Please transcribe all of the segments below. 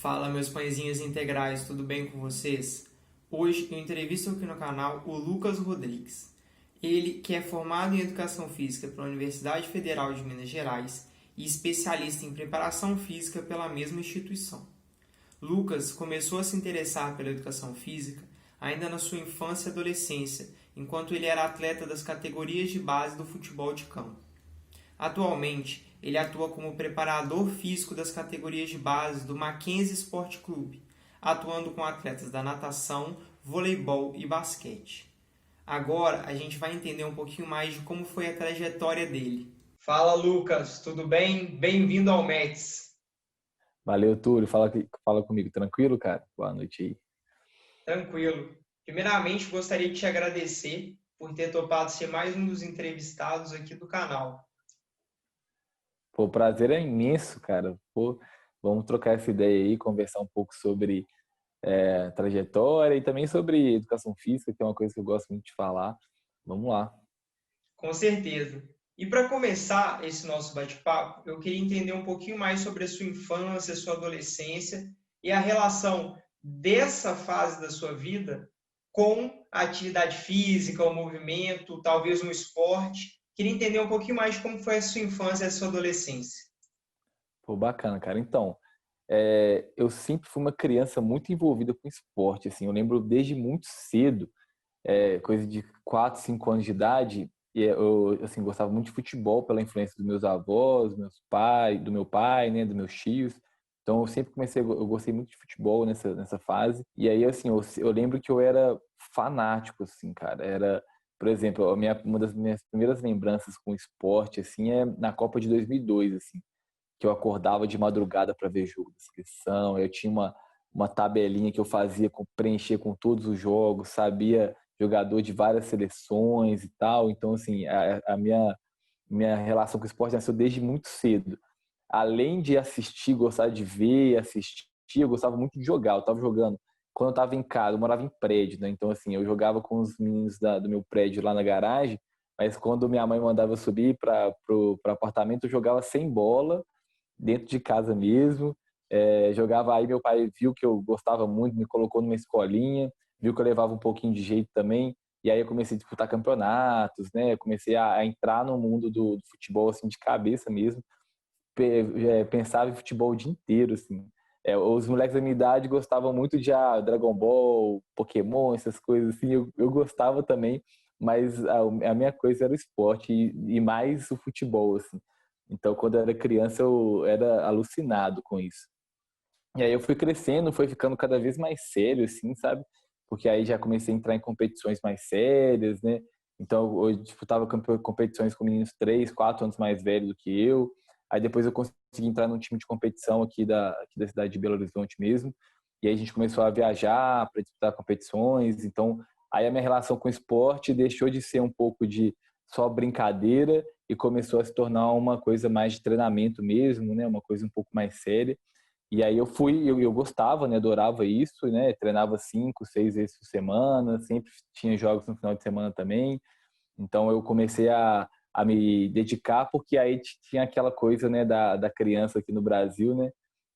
Fala, meus pãezinhos integrais, tudo bem com vocês? Hoje eu entrevisto aqui no canal o Lucas Rodrigues. Ele que é formado em Educação Física pela Universidade Federal de Minas Gerais e especialista em preparação física pela mesma instituição. Lucas começou a se interessar pela educação física ainda na sua infância e adolescência, enquanto ele era atleta das categorias de base do futebol de campo. Atualmente, ele atua como preparador físico das categorias de base do Mackenzie Sport Clube, atuando com atletas da natação, voleibol e basquete. Agora a gente vai entender um pouquinho mais de como foi a trajetória dele. Fala, Lucas, tudo bem? Bem-vindo ao Mets. Valeu, Túlio. Fala comigo, tranquilo, cara? Boa noite aí. Tranquilo. Primeiramente, gostaria de te agradecer por ter topado ser mais um dos entrevistados aqui do canal. Pô, o prazer é imenso, cara. Pô, vamos trocar essa ideia aí, conversar um pouco sobre trajetória e também sobre educação física, que é uma coisa que eu gosto muito de falar. Vamos lá. Com certeza. E para começar esse nosso bate-papo, eu queria entender um pouquinho mais sobre a sua infância, sua adolescência e a relação dessa fase da sua vida com a atividade física, o movimento, talvez um esporte. Queria entender um pouquinho mais de como foi a sua infância e a sua adolescência. Pô, bacana, cara. Então, eu sempre fui uma criança muito envolvida com esporte, assim. Eu lembro desde muito cedo, coisa de 4, 5 anos de idade, e eu, assim, gostava muito de futebol pela influência dos meus avós, do meu pai, né, dos meus tios. Então eu sempre eu gostei muito de futebol nessa fase. E aí, assim, eu lembro que eu era fanático, assim, cara. Por exemplo, uma das minhas primeiras lembranças com esporte, assim, é na Copa de 2002, assim, que eu acordava de madrugada para ver jogo da seleção. Eu tinha uma tabelinha que eu fazia, preencher com todos os jogos, sabia jogador de várias seleções e tal. Então, assim, a minha relação com o esporte nasceu desde muito cedo. Além de assistir, gostar de ver, assistir, eu gostava muito de jogar. Eu estava jogando quando eu estava em casa, eu morava em prédio, né? Então, assim, eu jogava com os meninos do meu prédio lá na garagem, mas quando minha mãe mandava subir para o apartamento, eu jogava sem bola, dentro de casa mesmo. Jogava aí, meu pai viu que eu gostava muito, me colocou numa escolinha, viu que eu levava um pouquinho de jeito também, e aí eu comecei a disputar campeonatos, né? Comecei a entrar no mundo do futebol assim de cabeça mesmo. Pensava em futebol o dia inteiro, assim. Os moleques da minha idade gostavam muito de Dragon Ball, Pokémon, essas coisas assim. Eu gostava também, mas a minha coisa era o esporte e mais o futebol, assim. Então, quando eu era criança, eu era alucinado com isso. E aí eu fui crescendo, foi ficando cada vez mais sério, assim, sabe? Porque aí já comecei a entrar em competições mais sérias, né? Então eu disputava competições com meninos 3, 4 anos mais velhos do que eu. Aí depois eu consegui entrar num time de competição aqui da cidade de Belo Horizonte mesmo. E aí a gente começou a viajar para disputar competições. Então aí a minha relação com o esporte deixou de ser um pouco de só brincadeira e começou a se tornar uma coisa mais de treinamento mesmo, né? Uma coisa um pouco mais séria. E aí eu gostava, né? Adorava isso, né? Treinava 5, 6 vezes por semana, sempre tinha jogos no final de semana também. Então eu comecei a me dedicar porque aí tinha aquela coisa, né, da criança aqui no Brasil, né,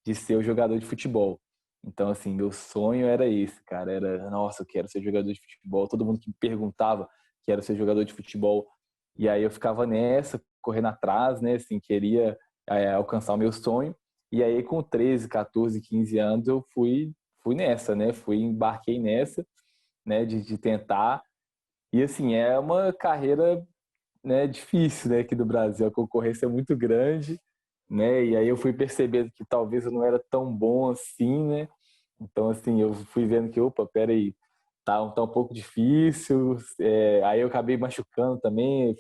de ser o jogador de futebol. Então, assim, meu sonho era esse, cara. Nossa, eu quero ser jogador de futebol. Todo mundo que me perguntava quero ser jogador de futebol. E aí eu ficava nessa, correndo atrás, né, assim, queria alcançar o meu sonho. E aí com 13, 14, 15 anos eu fui nessa, né, embarquei nessa, né, de tentar. E assim, é uma carreira, né, difícil, né, aqui do Brasil, a concorrência é muito grande, né, e aí eu fui percebendo que talvez eu não era tão bom assim, né, então assim, eu fui vendo que, opa, peraí, tá um pouco difícil, aí eu acabei machucando também,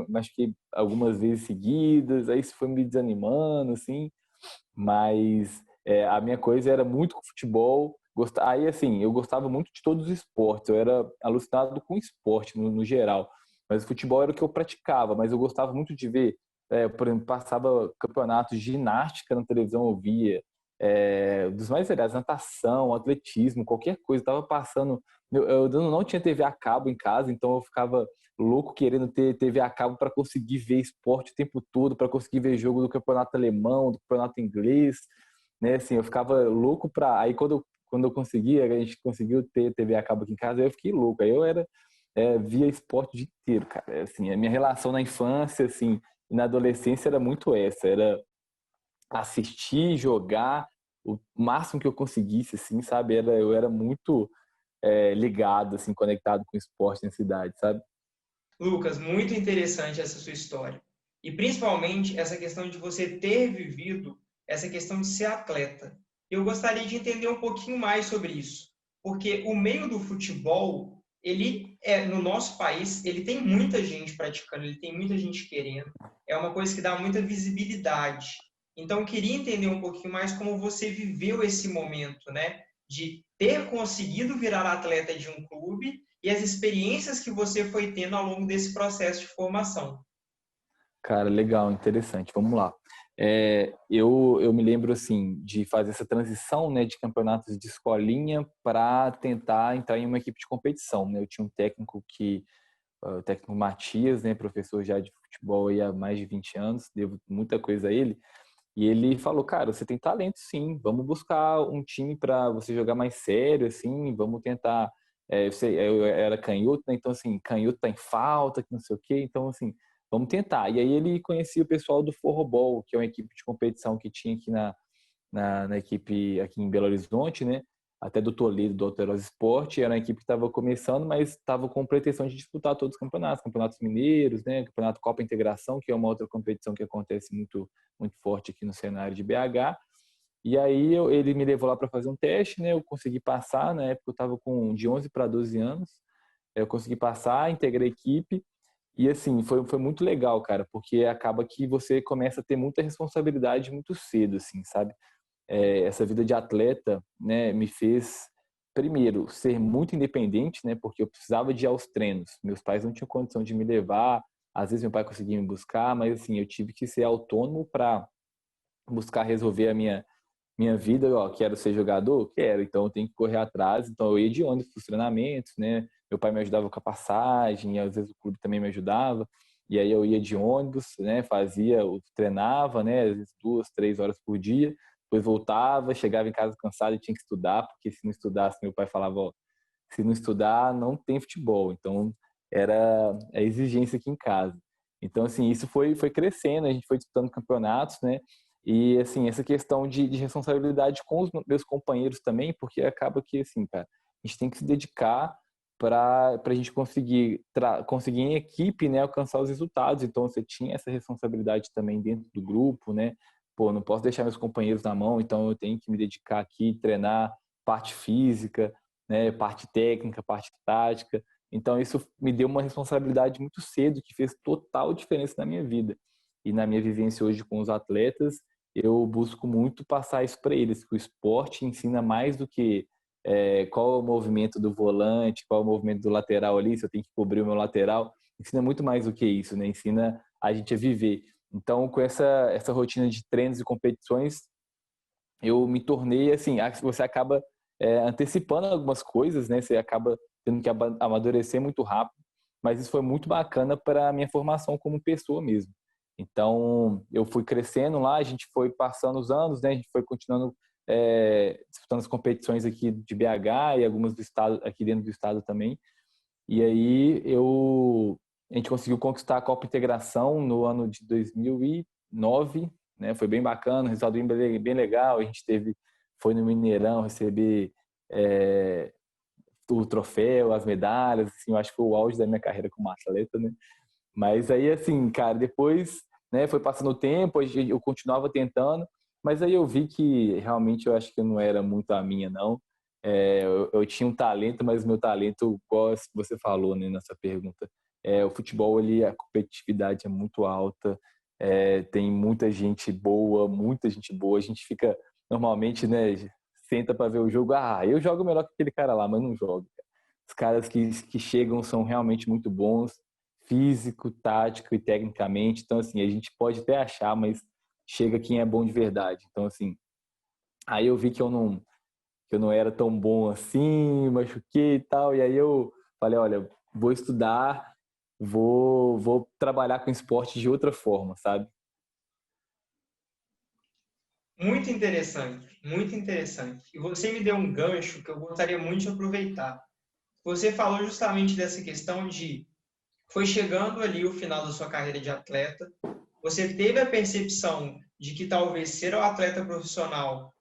machuquei algumas vezes seguidas, aí isso foi me desanimando, assim, mas a minha coisa era muito com futebol. Aí, assim, eu gostava muito de todos os esportes, eu era alucinado com esporte no geral, mas o futebol era o que eu praticava, mas eu gostava muito de ver, por exemplo, passava campeonatos de ginástica na televisão, eu via, dos mais legais, natação, atletismo, qualquer coisa, estava passando. Eu não tinha TV a cabo em casa, então eu ficava louco querendo ter TV a cabo para conseguir ver esporte o tempo todo, para conseguir ver jogo do campeonato alemão, do campeonato inglês. né? Assim, eu ficava louco pra... Aí quando eu conseguia, a gente conseguiu ter TV a cabo aqui em casa, aí eu fiquei louco. Aí eu via esporte o dia inteiro, cara. Assim, a minha relação na infância, assim, e na adolescência era muito essa, era assistir, jogar, o máximo que eu conseguisse, assim, sabe? Eu era muito ligado, assim, conectado com o esporte na cidade, sabe? Lucas, muito interessante essa sua história. E principalmente essa questão de você ter vivido essa questão de ser atleta. Eu gostaria de entender um pouquinho mais sobre isso, porque o meio do futebol, no nosso país, ele tem muita gente praticando, ele tem muita gente querendo. É uma coisa que dá muita visibilidade. Então, eu queria entender um pouquinho mais como você viveu esse momento, né? De ter conseguido virar atleta de um clube e as experiências que você foi tendo ao longo desse processo de formação. Cara, legal, interessante. Vamos lá. Eu me lembro assim de fazer essa transição, né, de campeonatos de escolinha para tentar entrar em uma equipe de competição, né? Eu tinha um técnico o técnico Matias, né, professor já de futebol aí há mais de 20 anos, devo muita coisa a ele. E ele falou, cara, você tem talento sim, vamos buscar um time para você jogar mais sério, assim, vamos tentar. Eu era canhoto, né? Então, assim, canhoto tá em falta, que não sei o quê, então, assim, vamos tentar. E aí ele conhecia o pessoal do Forrobol, que é uma equipe de competição que tinha aqui na equipe aqui em Belo Horizonte, né? Até do Toledo, do Alterosa Esporte, era uma equipe que estava começando, mas estava com pretensão de disputar todos os campeonatos, campeonatos mineiros, né? Campeonato Copa Integração, que é uma outra competição que acontece muito forte aqui no cenário de BH. E aí ele me levou lá para fazer um teste, né? Eu consegui passar, na época eu estava com de 11 para 12 anos, eu consegui passar, integrei a equipe, e assim, foi muito legal, cara, porque acaba que você começa a ter muita responsabilidade muito cedo, assim, sabe? Essa vida de atleta, né, me fez, primeiro, ser muito independente, né, porque eu precisava de ir aos treinos. Meus pais não tinham condição de me levar, às vezes meu pai conseguia me buscar, mas assim, eu tive que ser autônomo para buscar resolver a minha vida. Ó, quero ser jogador? Quero, então eu tenho que correr atrás. Então eu ia de ônibus para os treinamentos, né? Meu pai me ajudava com a passagem, às vezes o clube também me ajudava. E aí eu ia de ônibus, né? Treinava, né? Às vezes 2, 3 horas por dia. Depois voltava, chegava em casa cansado e tinha que estudar, porque se não estudasse, meu pai falava, ó, se não estudar, não tem futebol. Então era a exigência aqui em casa. Então, assim, isso foi crescendo, a gente foi disputando campeonatos, né? E, assim, essa questão de responsabilidade com os meus companheiros também, porque acaba que, assim, cara, a gente tem que se dedicar para a gente conseguir em equipe, né, alcançar os resultados. Então, você tinha essa responsabilidade também dentro do grupo, né? Pô, não posso deixar meus companheiros na mão, então eu tenho que me dedicar aqui, treinar parte física, né, parte técnica, parte tática. Então, isso me deu uma responsabilidade muito cedo, que fez total diferença na minha vida. E na minha vivência hoje com os atletas, eu busco muito passar isso para eles, que o esporte ensina mais do que qual é o movimento do volante, qual é o movimento do lateral ali, se eu tenho que cobrir o meu lateral. Ensina muito mais do que isso, né? Ensina a gente a viver. Então, com essa rotina de treinos e competições, eu me tornei assim, você acaba antecipando algumas coisas, né? Você acaba tendo que amadurecer muito rápido, mas isso foi muito bacana para a minha formação como pessoa mesmo. Então, eu fui crescendo lá, a gente foi passando os anos, né? A gente foi continuando disputando as competições aqui de BH e algumas do estado, aqui dentro do estado também. E aí a gente conseguiu conquistar a Copa Integração no ano de 2009, né? Foi bem bacana, resultado bem legal. A gente foi no Mineirão receber o troféu, as medalhas, assim, eu acho que foi o auge da minha carreira como atleta, né? Mas aí, assim, cara, depois, né, foi passando o tempo, eu continuava tentando, mas aí eu vi que realmente eu acho que não era muito a minha, não. Eu tinha um talento, mas o meu talento, igual você falou, né, nessa pergunta, o futebol, a competitividade é muito alta, tem muita gente boa, a gente fica, normalmente, né, senta para ver o jogo, eu jogo melhor que aquele cara lá, mas não jogo. Os caras que chegam são realmente muito bons, físico, tático e tecnicamente. Então, assim, a gente pode até achar, mas chega quem é bom de verdade. Então, assim, aí eu vi que eu não era tão bom assim, machuquei e tal. E aí eu falei, olha, vou estudar, vou trabalhar com esporte de outra forma, sabe? Muito interessante. Muito interessante. E você me deu um gancho que eu gostaria muito de aproveitar. Você falou justamente dessa questão de foi chegando ali o final da sua carreira de atleta, você teve a percepção de que talvez ser um atleta profissional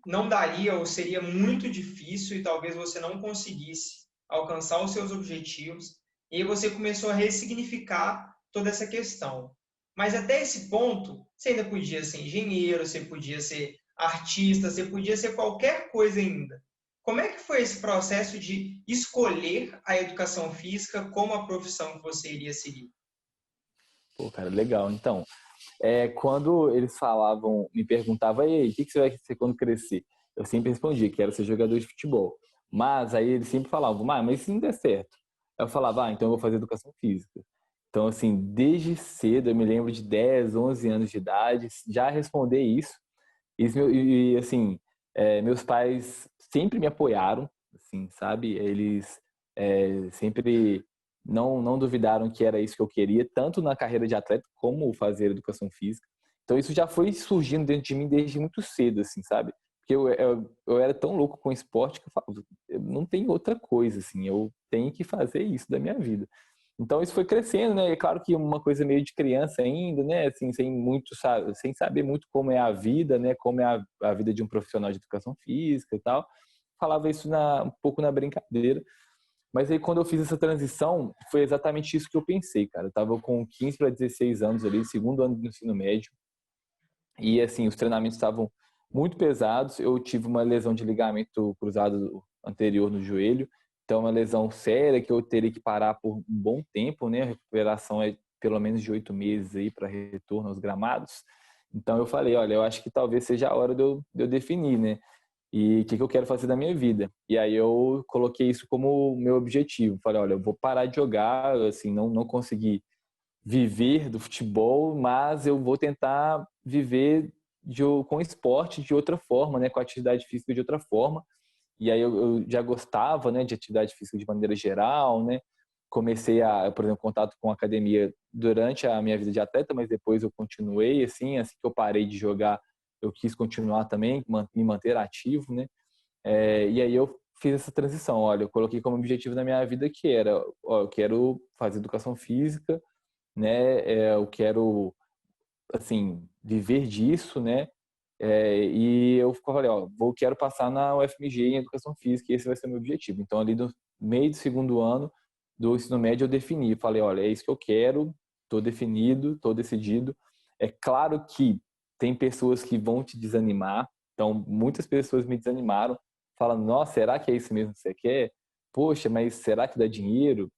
não daria ou seria muito difícil e talvez você não conseguisse alcançar os seus objetivos, e aí você começou a ressignificar toda essa questão. Mas até esse ponto, você ainda podia ser engenheiro, você podia ser artista, você podia ser qualquer coisa ainda. Como é que foi esse processo de escolher a educação física como a profissão que você iria seguir? Pô, cara, legal. Então, quando eles falavam, me perguntavam, e aí, o que você vai ser quando crescer? Eu sempre respondia que era ser jogador de futebol. Mas aí eles sempre falavam, mas se não der certo? Aí eu falava, então eu vou fazer educação física. Então, assim, desde cedo, eu me lembro de 10, 11 anos de idade, já responder isso. Assim, meus pais sempre me apoiaram, assim, sabe? Eles sempre não duvidaram que era isso que eu queria, tanto na carreira de atleta como fazer educação física. Então isso já foi surgindo dentro de mim desde muito cedo, assim, sabe? Porque eu era tão louco com esporte que eu falava, não tem outra coisa, assim, eu tenho que fazer isso da minha vida. Então isso foi crescendo, né? E é claro que uma coisa meio de criança ainda, né? Assim, sem saber muito como é a vida, né? Como é a vida de um profissional de educação física e tal. Falava isso um pouco na brincadeira. Mas aí quando eu fiz essa transição, foi exatamente isso que eu pensei, cara. Eu tava com 15 para 16 anos ali, segundo ano do ensino médio. E assim, os treinamentos estavam muito pesados. Eu tive uma lesão de ligamento cruzado anterior no joelho. Então, uma lesão séria que eu teria que parar por um bom tempo, né? A recuperação é pelo menos de 8 meses aí para retorno aos gramados. Então, eu falei, olha, eu acho que talvez seja a hora de eu definir, né? E o que eu quero fazer da minha vida. E aí eu coloquei isso como meu objetivo. Falei, olha, eu vou parar de jogar, assim, não consegui viver do futebol, mas eu vou tentar viver com esporte de outra forma, né? Com atividade física de outra forma. E aí eu já gostava, né, de atividade física de maneira geral, né? Comecei por exemplo, contato com a academia durante a minha vida de atleta, mas depois eu continuei, assim que eu parei de jogar, eu quis continuar também, me manter ativo, né? E aí eu fiz essa transição, olha, eu coloquei como objetivo na minha vida que era, ó, eu quero fazer educação física, né? Eu quero, assim, viver disso, né? E eu falei, ó, quero passar na UFMG em Educação Física e esse vai ser o meu objetivo. Então, ali no meio do segundo ano do ensino médio, eu defini, falei, olha, é isso que eu quero, estou definido, estou decidido. É claro que tem pessoas que vão te desanimar, então muitas pessoas me desanimaram, falando, nossa, será que é isso mesmo que você quer? Poxa, mas será que dá dinheiro?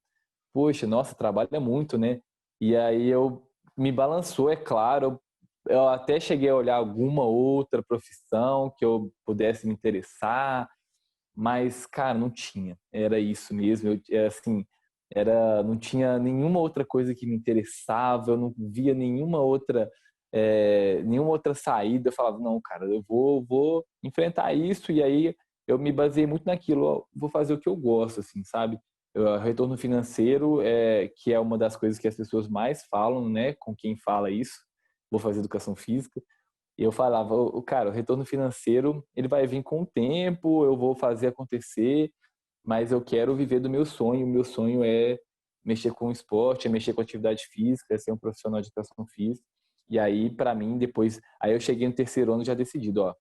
Poxa, nossa, trabalha muito, né? E aí eu me balançou, é claro, eu até cheguei a olhar alguma outra profissão que eu pudesse me interessar, mas, cara, não tinha. Era isso mesmo. Assim, não tinha nenhuma outra coisa que me interessava, eu não via nenhuma outra saída. Eu falava, não, cara, eu vou enfrentar isso, e aí eu me baseei muito naquilo, ó, vou fazer o que eu gosto, assim, sabe? Retorno financeiro que é uma das coisas que as pessoas mais falam, né, com quem fala isso. Vou fazer educação física. E eu falava, cara, o retorno financeiro, ele vai vir com o tempo, eu vou fazer acontecer, mas eu quero viver do meu sonho. O meu sonho é mexer com esporte, é mexer com atividade física, é ser um profissional de educação física. E aí, para mim, depois, aí eu cheguei no terceiro ano já decidido, ó,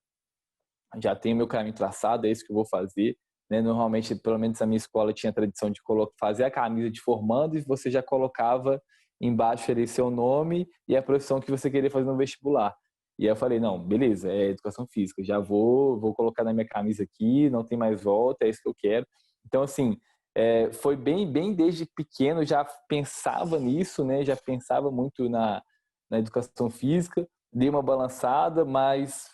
já tenho meu caminho traçado, é isso que eu vou fazer. Né? Normalmente, pelo menos a minha escola tinha a tradição de fazer a camisa de formando e você já colocava embaixo ali seu nome e a profissão que você queria fazer no vestibular. E aí eu falei, não, beleza, é educação física, já vou colocar na minha camisa aqui, não tem mais volta, é isso que eu quero. Então, assim, foi bem desde pequeno, já pensava nisso, né? Já pensava muito na educação física, dei uma balançada, mas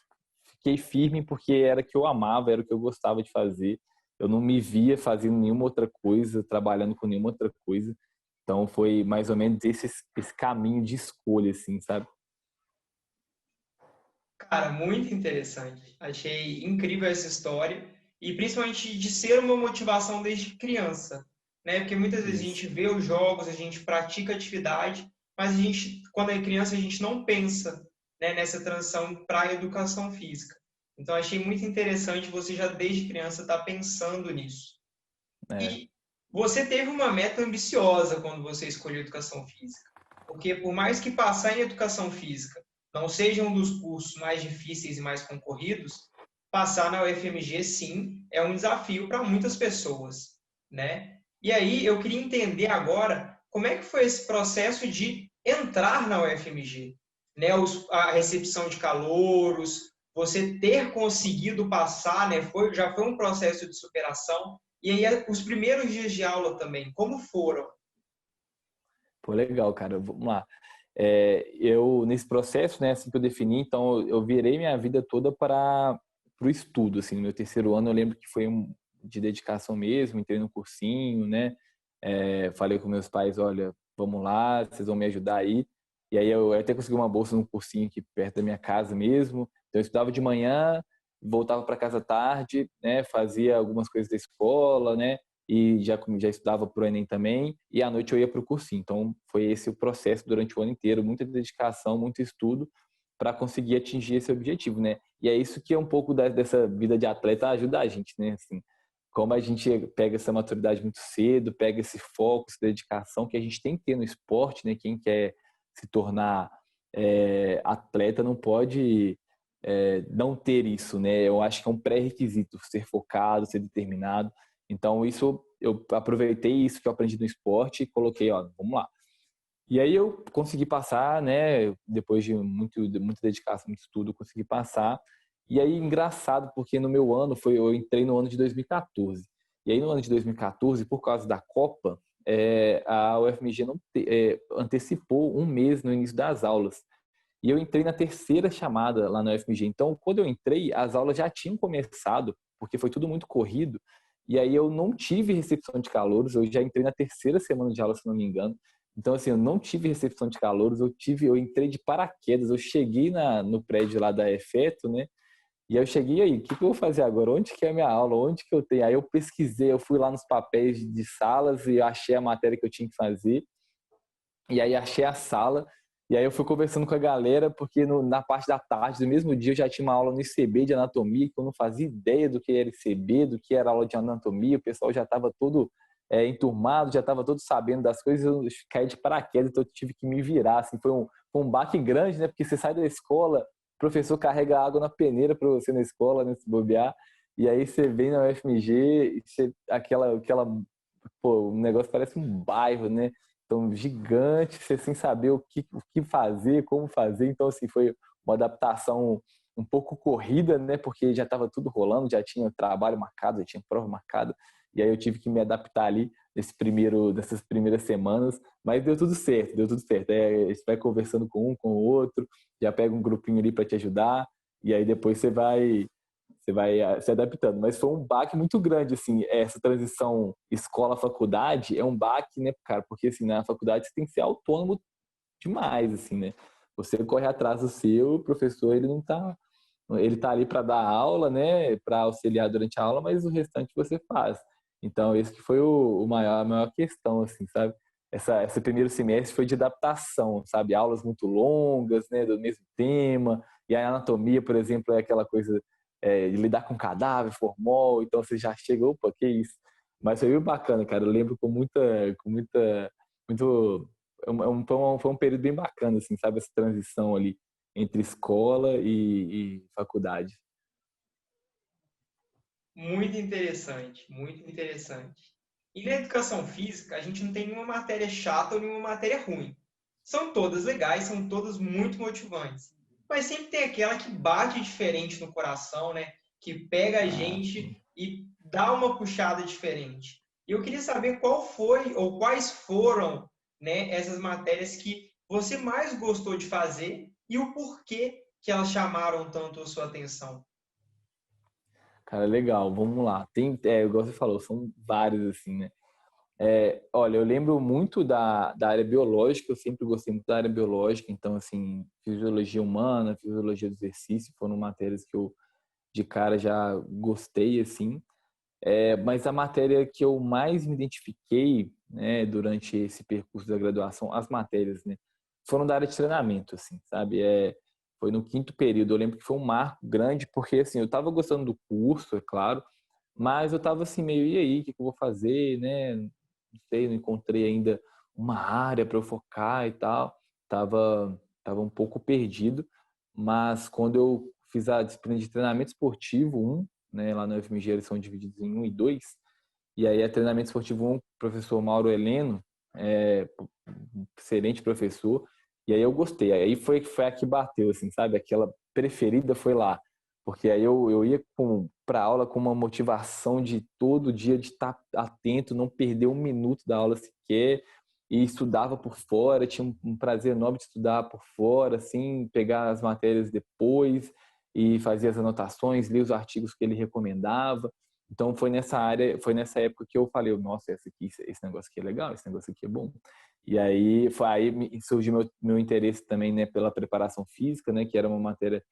fiquei firme porque era o que eu amava, era o que eu gostava de fazer. Eu não me via fazendo nenhuma outra coisa, trabalhando com nenhuma outra coisa. Então foi mais ou menos esse caminho de escolha, assim, sabe? Cara, muito interessante. Achei incrível essa história e principalmente de ser uma motivação desde criança, né? Porque muitas vezes a Isso. gente vê os jogos, a gente pratica atividade, mas a gente, quando é criança, a gente não pensa, né, nessa transição para a educação física. Então, achei muito interessante você já desde criança estar pensando nisso. É. E você teve uma meta ambiciosa quando você escolheu educação física. Porque por mais que passar em educação física não seja um dos cursos mais difíceis e mais concorridos, passar na UFMG, sim, é um desafio para muitas pessoas, né? E aí eu queria entender agora como é que foi esse processo de entrar na UFMG, né? A recepção de calouros, você ter conseguido passar, né? Já foi um processo de superação. E aí, os primeiros dias de aula também, como foram? Pô, legal, cara. Vamos lá. Eu, nesse processo, né, assim que eu defini, então eu virei minha vida toda para o estudo, assim. No meu terceiro ano eu lembro que foi de dedicação mesmo, entrei no cursinho, né, falei com meus pais, olha, vamos lá, vocês vão me ajudar aí. E aí eu até consegui uma bolsa num cursinho aqui perto da minha casa mesmo. Então eu estudava de manhã, voltava para casa à tarde, né, fazia algumas coisas da escola, né, e já estudava para o Enem também, e à noite eu ia para o cursinho. Então, foi esse o processo durante o ano inteiro, muita dedicação, muito estudo para conseguir atingir esse objetivo, né? E é isso que é um pouco dessa vida de atleta ajuda a gente, né? Assim, como a gente pega essa maturidade muito cedo, pega esse foco, essa dedicação que a gente tem que ter no esporte, né? Quem quer se tornar atleta não pode não ter isso, né? Eu acho que é um pré-requisito ser focado, ser determinado. Então, isso eu aproveitei isso que eu aprendi no esporte e coloquei, ó, vamos lá. E aí eu consegui passar, né? Depois de muita dedicação, muito estudo, consegui passar. E aí, engraçado, porque no meu ano, eu entrei no ano de 2014. E aí, no ano de 2014, por causa da Copa, a UFMG não antecipou um mês no início das aulas. E eu entrei na terceira chamada lá na UFMG. Então, quando eu entrei, as aulas já tinham começado, porque foi tudo muito corrido. E aí eu não tive recepção de calouros, eu já entrei na terceira semana de aula, se não me engano. Então, assim, eu não tive recepção de calouros, eu entrei de paraquedas, eu cheguei no prédio lá da EFETO, né? E aí eu cheguei aí, o que eu vou fazer agora? Onde que é a minha aula? Onde que eu tenho? Aí eu pesquisei, eu fui lá nos papéis de salas e achei a matéria que eu tinha que fazer. E aí achei a sala, e aí eu fui conversando com a galera, porque na parte da tarde do mesmo dia eu já tinha uma aula no ICB de anatomia, que eu não fazia ideia do que era ICB, do que era aula de anatomia, o pessoal já estava todo enturmado, já estava todo sabendo das coisas, eu caí de paraquedas, então eu tive que me virar, assim, foi um baque grande, né, porque você sai da escola, o professor carrega água na peneira para você na escola, né, se bobear, e aí você vem na UFMG, e pô, o negócio parece um bairro, né, então, gigante, você sem saber o que fazer, como fazer. Então, assim, foi uma adaptação um pouco corrida, né? Porque já estava tudo rolando, já tinha trabalho marcado, já tinha prova marcada. E aí eu tive que me adaptar ali dessas primeiras semanas. Mas deu tudo certo, deu tudo certo. A gente vai conversando com um, com o outro, já pega um grupinho ali para te ajudar. E aí depois você vai se adaptando. Mas foi um baque muito grande, assim, essa transição escola-faculdade é um baque, né, cara? Porque, assim, na faculdade você tem que ser autônomo demais, assim, né? Você corre atrás do seu, o professor, ele tá ali para dar aula, né, para auxiliar durante a aula, mas o restante você faz. Então, esse que foi a maior questão, assim, sabe? Esse primeiro semestre foi de adaptação, sabe? Aulas muito longas, né, do mesmo tema. E a anatomia, por exemplo, é aquela coisa de lidar com cadáver, formol, então você já chega, opa, que isso. Mas foi muito bacana, cara. Eu lembro muito, foi um período bem bacana, assim, sabe? Essa transição ali entre escola e faculdade. Muito interessante, muito interessante. E na educação física, a gente não tem nenhuma matéria chata ou nenhuma matéria ruim. São todas legais, são todas muito motivantes. Mas sempre tem aquela que bate diferente no coração, né? Que pega a Ah, sim. gente e dá uma puxada diferente. E eu queria saber qual foi ou quais foram, né, essas matérias que você mais gostou de fazer e o porquê que elas chamaram tanto a sua atenção. Cara, legal, vamos lá. Igual você falou, são vários, assim, né? Olha, eu lembro muito da área biológica, eu sempre gostei muito da área biológica, então, assim, fisiologia humana, fisiologia do exercício foram matérias que eu, de cara, já gostei, assim. Mas a matéria que eu mais me identifiquei, né, durante esse percurso da graduação, as matérias, né, foram da área de treinamento, assim, sabe? foi no quinto período. Eu lembro que foi um marco grande, porque assim, eu estava gostando do curso, é claro, mas eu estava assim meio, e aí, o que eu vou fazer, né? Não sei, não encontrei ainda uma área para eu focar e tal. Tava um pouco perdido, mas quando eu fiz a disciplina de treinamento esportivo um, né, lá na UFMG eles são divididos em um e dois, e aí é treinamento esportivo um, professor Mauro Heleno, um excelente professor, e aí eu gostei. Aí foi a que bateu, assim, sabe? Aquela preferida foi lá. Porque aí eu ia para aula com uma motivação de todo dia de estar atento, não perder um minuto da aula sequer, e estudava por fora, tinha um prazer enorme de estudar por fora, assim, pegar as matérias depois e fazer as anotações, ler os artigos que ele recomendava. Então foi nessa área, foi nessa época que eu falei, nossa, esse negócio aqui é legal, esse negócio aqui é bom. E aí surgiu meu interesse também, né, pela preparação física, né, que era uma matéria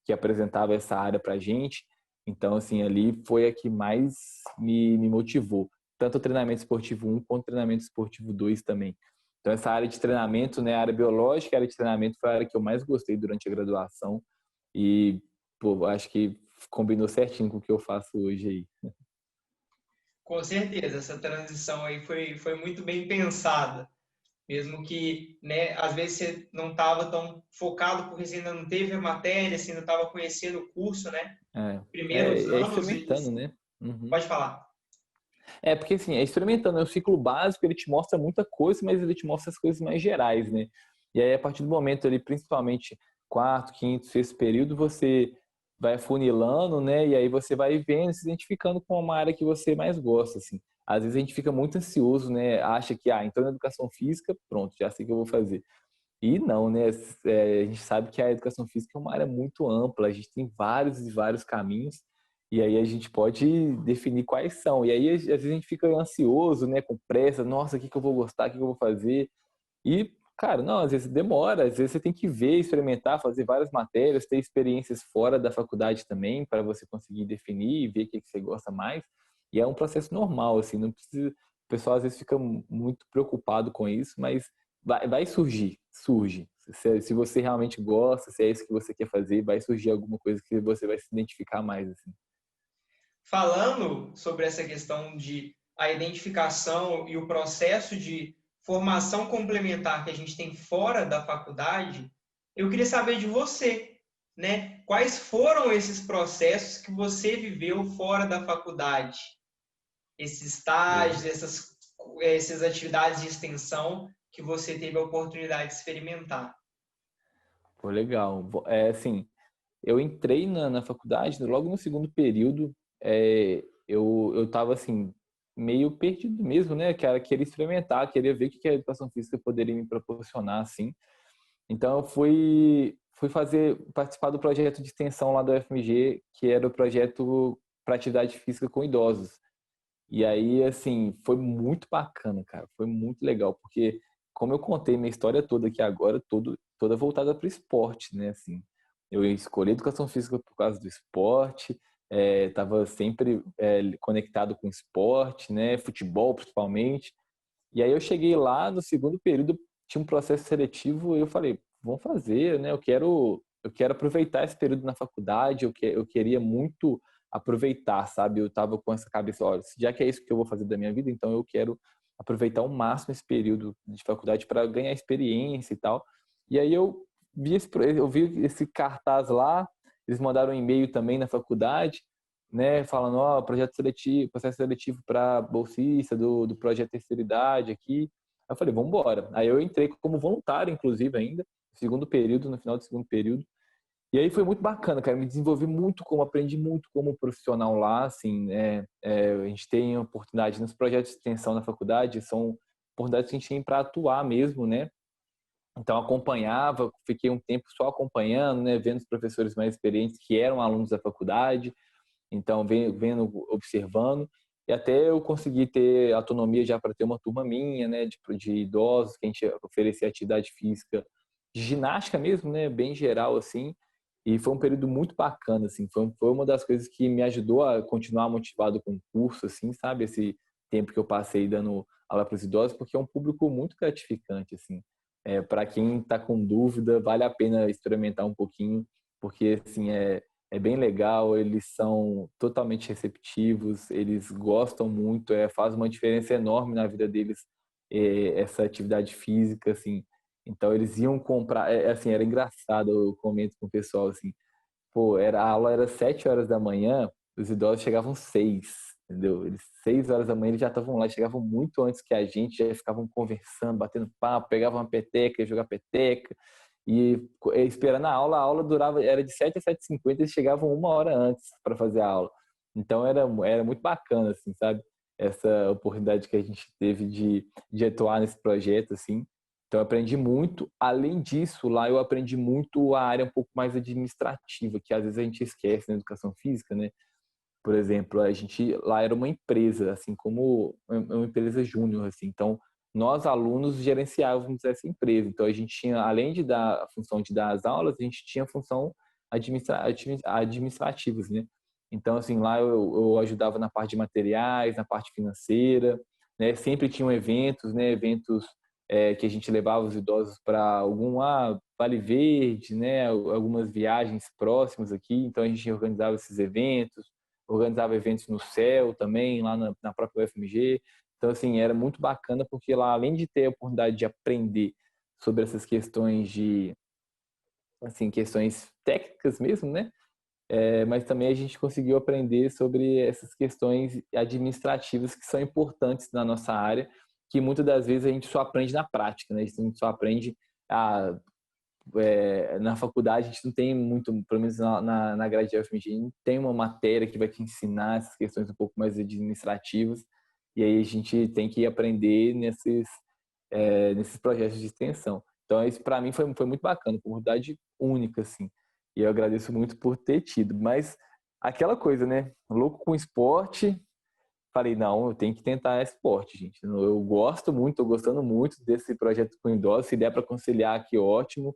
que apresentava essa área pra gente. Então, assim, ali foi a que mais me motivou. Tanto o treinamento esportivo um quanto o treinamento esportivo 2 também. Então, essa área de treinamento, né, a área biológica, a área de treinamento foi a área que eu mais gostei durante a graduação. E, pô, acho que combinou certinho com o que eu faço hoje aí. Com certeza, essa transição aí foi muito bem pensada. Mesmo que, né, às vezes você não estava tão focado porque você ainda não teve a matéria, você ainda estava conhecendo o curso, né? Primeiros É anos, experimentando, eles... né? Uhum. Pode falar. É, porque assim, é experimentando, é o ciclo básico, ele te mostra muita coisa, mas ele te mostra as coisas mais gerais, né? E aí, a partir do momento ali, principalmente quarto, quinto, sexto período, você vai funilando, né? E aí você vai vendo, se identificando com uma área que você mais gosta, assim. Às vezes a gente fica muito ansioso, né? Acha que, então na educação física, pronto, já sei o que eu vou fazer. E não, né? A gente sabe que a educação física é uma área muito ampla, a gente tem vários e vários caminhos, e aí a gente pode definir quais são. E aí, às vezes, a gente fica ansioso, né? Com pressa, nossa, o que que eu vou gostar, o que que eu vou fazer? E, cara, não, às vezes demora, às vezes você tem que ver, experimentar, fazer várias matérias, ter experiências fora da faculdade também, para você conseguir definir e ver o que que você gosta mais. E é um processo normal, assim, não precisa. O pessoal às vezes fica muito preocupado com isso, mas vai surgir, surge. Se você realmente gosta, se é isso que você quer fazer, vai surgir alguma coisa que você vai se identificar mais, assim. Falando sobre essa questão de a identificação e o processo de formação complementar que a gente tem fora da faculdade, eu queria saber de você, né? Quais foram esses processos que você viveu fora da faculdade? Esses estágios, essas atividades de extensão que você teve a oportunidade de experimentar. Pô, legal. Assim, eu entrei na faculdade, logo no segundo período, eu tava assim, meio perdido mesmo, né? Queria experimentar, queria ver o que a educação física poderia me proporcionar, assim. Então eu fui participar do projeto de extensão lá da UFMG, que era o projeto para atividade física com idosos. E aí, assim, foi muito bacana, cara. Foi muito legal, porque como eu contei minha história toda aqui agora, toda voltada para o esporte, né? Assim, eu escolhi educação física por causa do esporte, estava sempre conectado com esporte, né? Futebol, principalmente. E aí eu cheguei lá no segundo período, tinha um processo seletivo e eu falei, vamos fazer, né? Eu quero aproveitar esse período na faculdade, eu queria muito aproveitar, sabe? Eu tava com essa cabeça, olha, já que é isso que eu vou fazer da minha vida, então eu quero aproveitar ao máximo esse período de faculdade para ganhar experiência e tal. E aí eu vi esse cartaz lá, eles mandaram um e-mail também na faculdade, né, falando, ó, processo seletivo para bolsista do projeto Terceira Idade aqui. Aí eu falei, vamos embora. Aí eu entrei como voluntário, inclusive, ainda, segundo período, no final do segundo período. E aí foi muito bacana, cara, me desenvolvi muito aprendi muito como profissional lá, assim, a gente tem oportunidade nos projetos de extensão na faculdade, são oportunidades que a gente tem para atuar mesmo, né? Então acompanhava, fiquei um tempo só acompanhando, né, vendo os professores mais experientes que eram alunos da faculdade, então, vendo, observando, e até eu consegui ter autonomia já para ter uma turma minha, né, de idosos, que a gente oferecia atividade física, de ginástica mesmo, né, bem geral, assim, e foi um período muito bacana, assim, foi uma das coisas que me ajudou a continuar motivado com o curso, assim, sabe, esse tempo que eu passei dando aula para os idosos, porque é um público muito gratificante, assim. Para quem está com dúvida, vale a pena experimentar um pouquinho, porque assim, é bem legal, eles são totalmente receptivos, eles gostam muito, faz uma diferença enorme na vida deles, essa atividade física, assim. Então eles iam comprar, assim, era engraçado, eu comento com o pessoal assim, pô, a aula era 7 horas da manhã, os idosos chegavam 6, entendeu? Eles 6 horas da manhã eles já estavam lá, chegavam muito antes que a gente, já ficavam conversando, batendo papo, pegavam uma peteca, ia jogar peteca, e esperando a aula durava, era de 7 a 7h50, eles chegavam 1 hora antes para fazer a aula. Então era muito bacana, assim, sabe? Essa oportunidade que a gente teve de atuar nesse projeto, assim. Então, eu aprendi muito. Além disso, lá eu aprendi muito a área um pouco mais administrativa, que às vezes a gente esquece na educação física, né? Por exemplo, a gente lá era uma empresa, assim como uma empresa júnior, assim. Então, nós alunos gerenciávamos essa empresa. Então, a gente tinha, além de dar a função de dar as aulas, a gente tinha a função administrativas, né? Então, assim, lá eu ajudava na parte de materiais, na parte financeira, né? Sempre tinham eventos, né? Eventos que a gente levava os idosos para algum Vale Verde, né? Algumas viagens próximas aqui. Então, a gente organizava esses eventos, organizava eventos no céu também, lá na própria UFMG. Então, assim, era muito bacana porque lá, além de ter a oportunidade de aprender sobre essas questões assim, questões técnicas mesmo, né? Mas também a gente conseguiu aprender sobre essas questões administrativas que são importantes na nossa área, que muitas das vezes a gente só aprende na prática, né? A gente só aprende a na faculdade a gente não tem muito, pelo menos na grade de UFMG, não tem uma matéria que vai te ensinar essas questões um pouco mais administrativas, e aí a gente tem que aprender nesses projetos de extensão. Então isso para mim foi muito bacana, uma oportunidade única, assim, e eu agradeço muito por ter tido, mas aquela coisa, né, louco com esporte, falei, não, eu tenho que tentar esporte, gente. Eu gosto muito, estou gostando muito desse projeto com idosos. Se der para conciliar aqui, ótimo.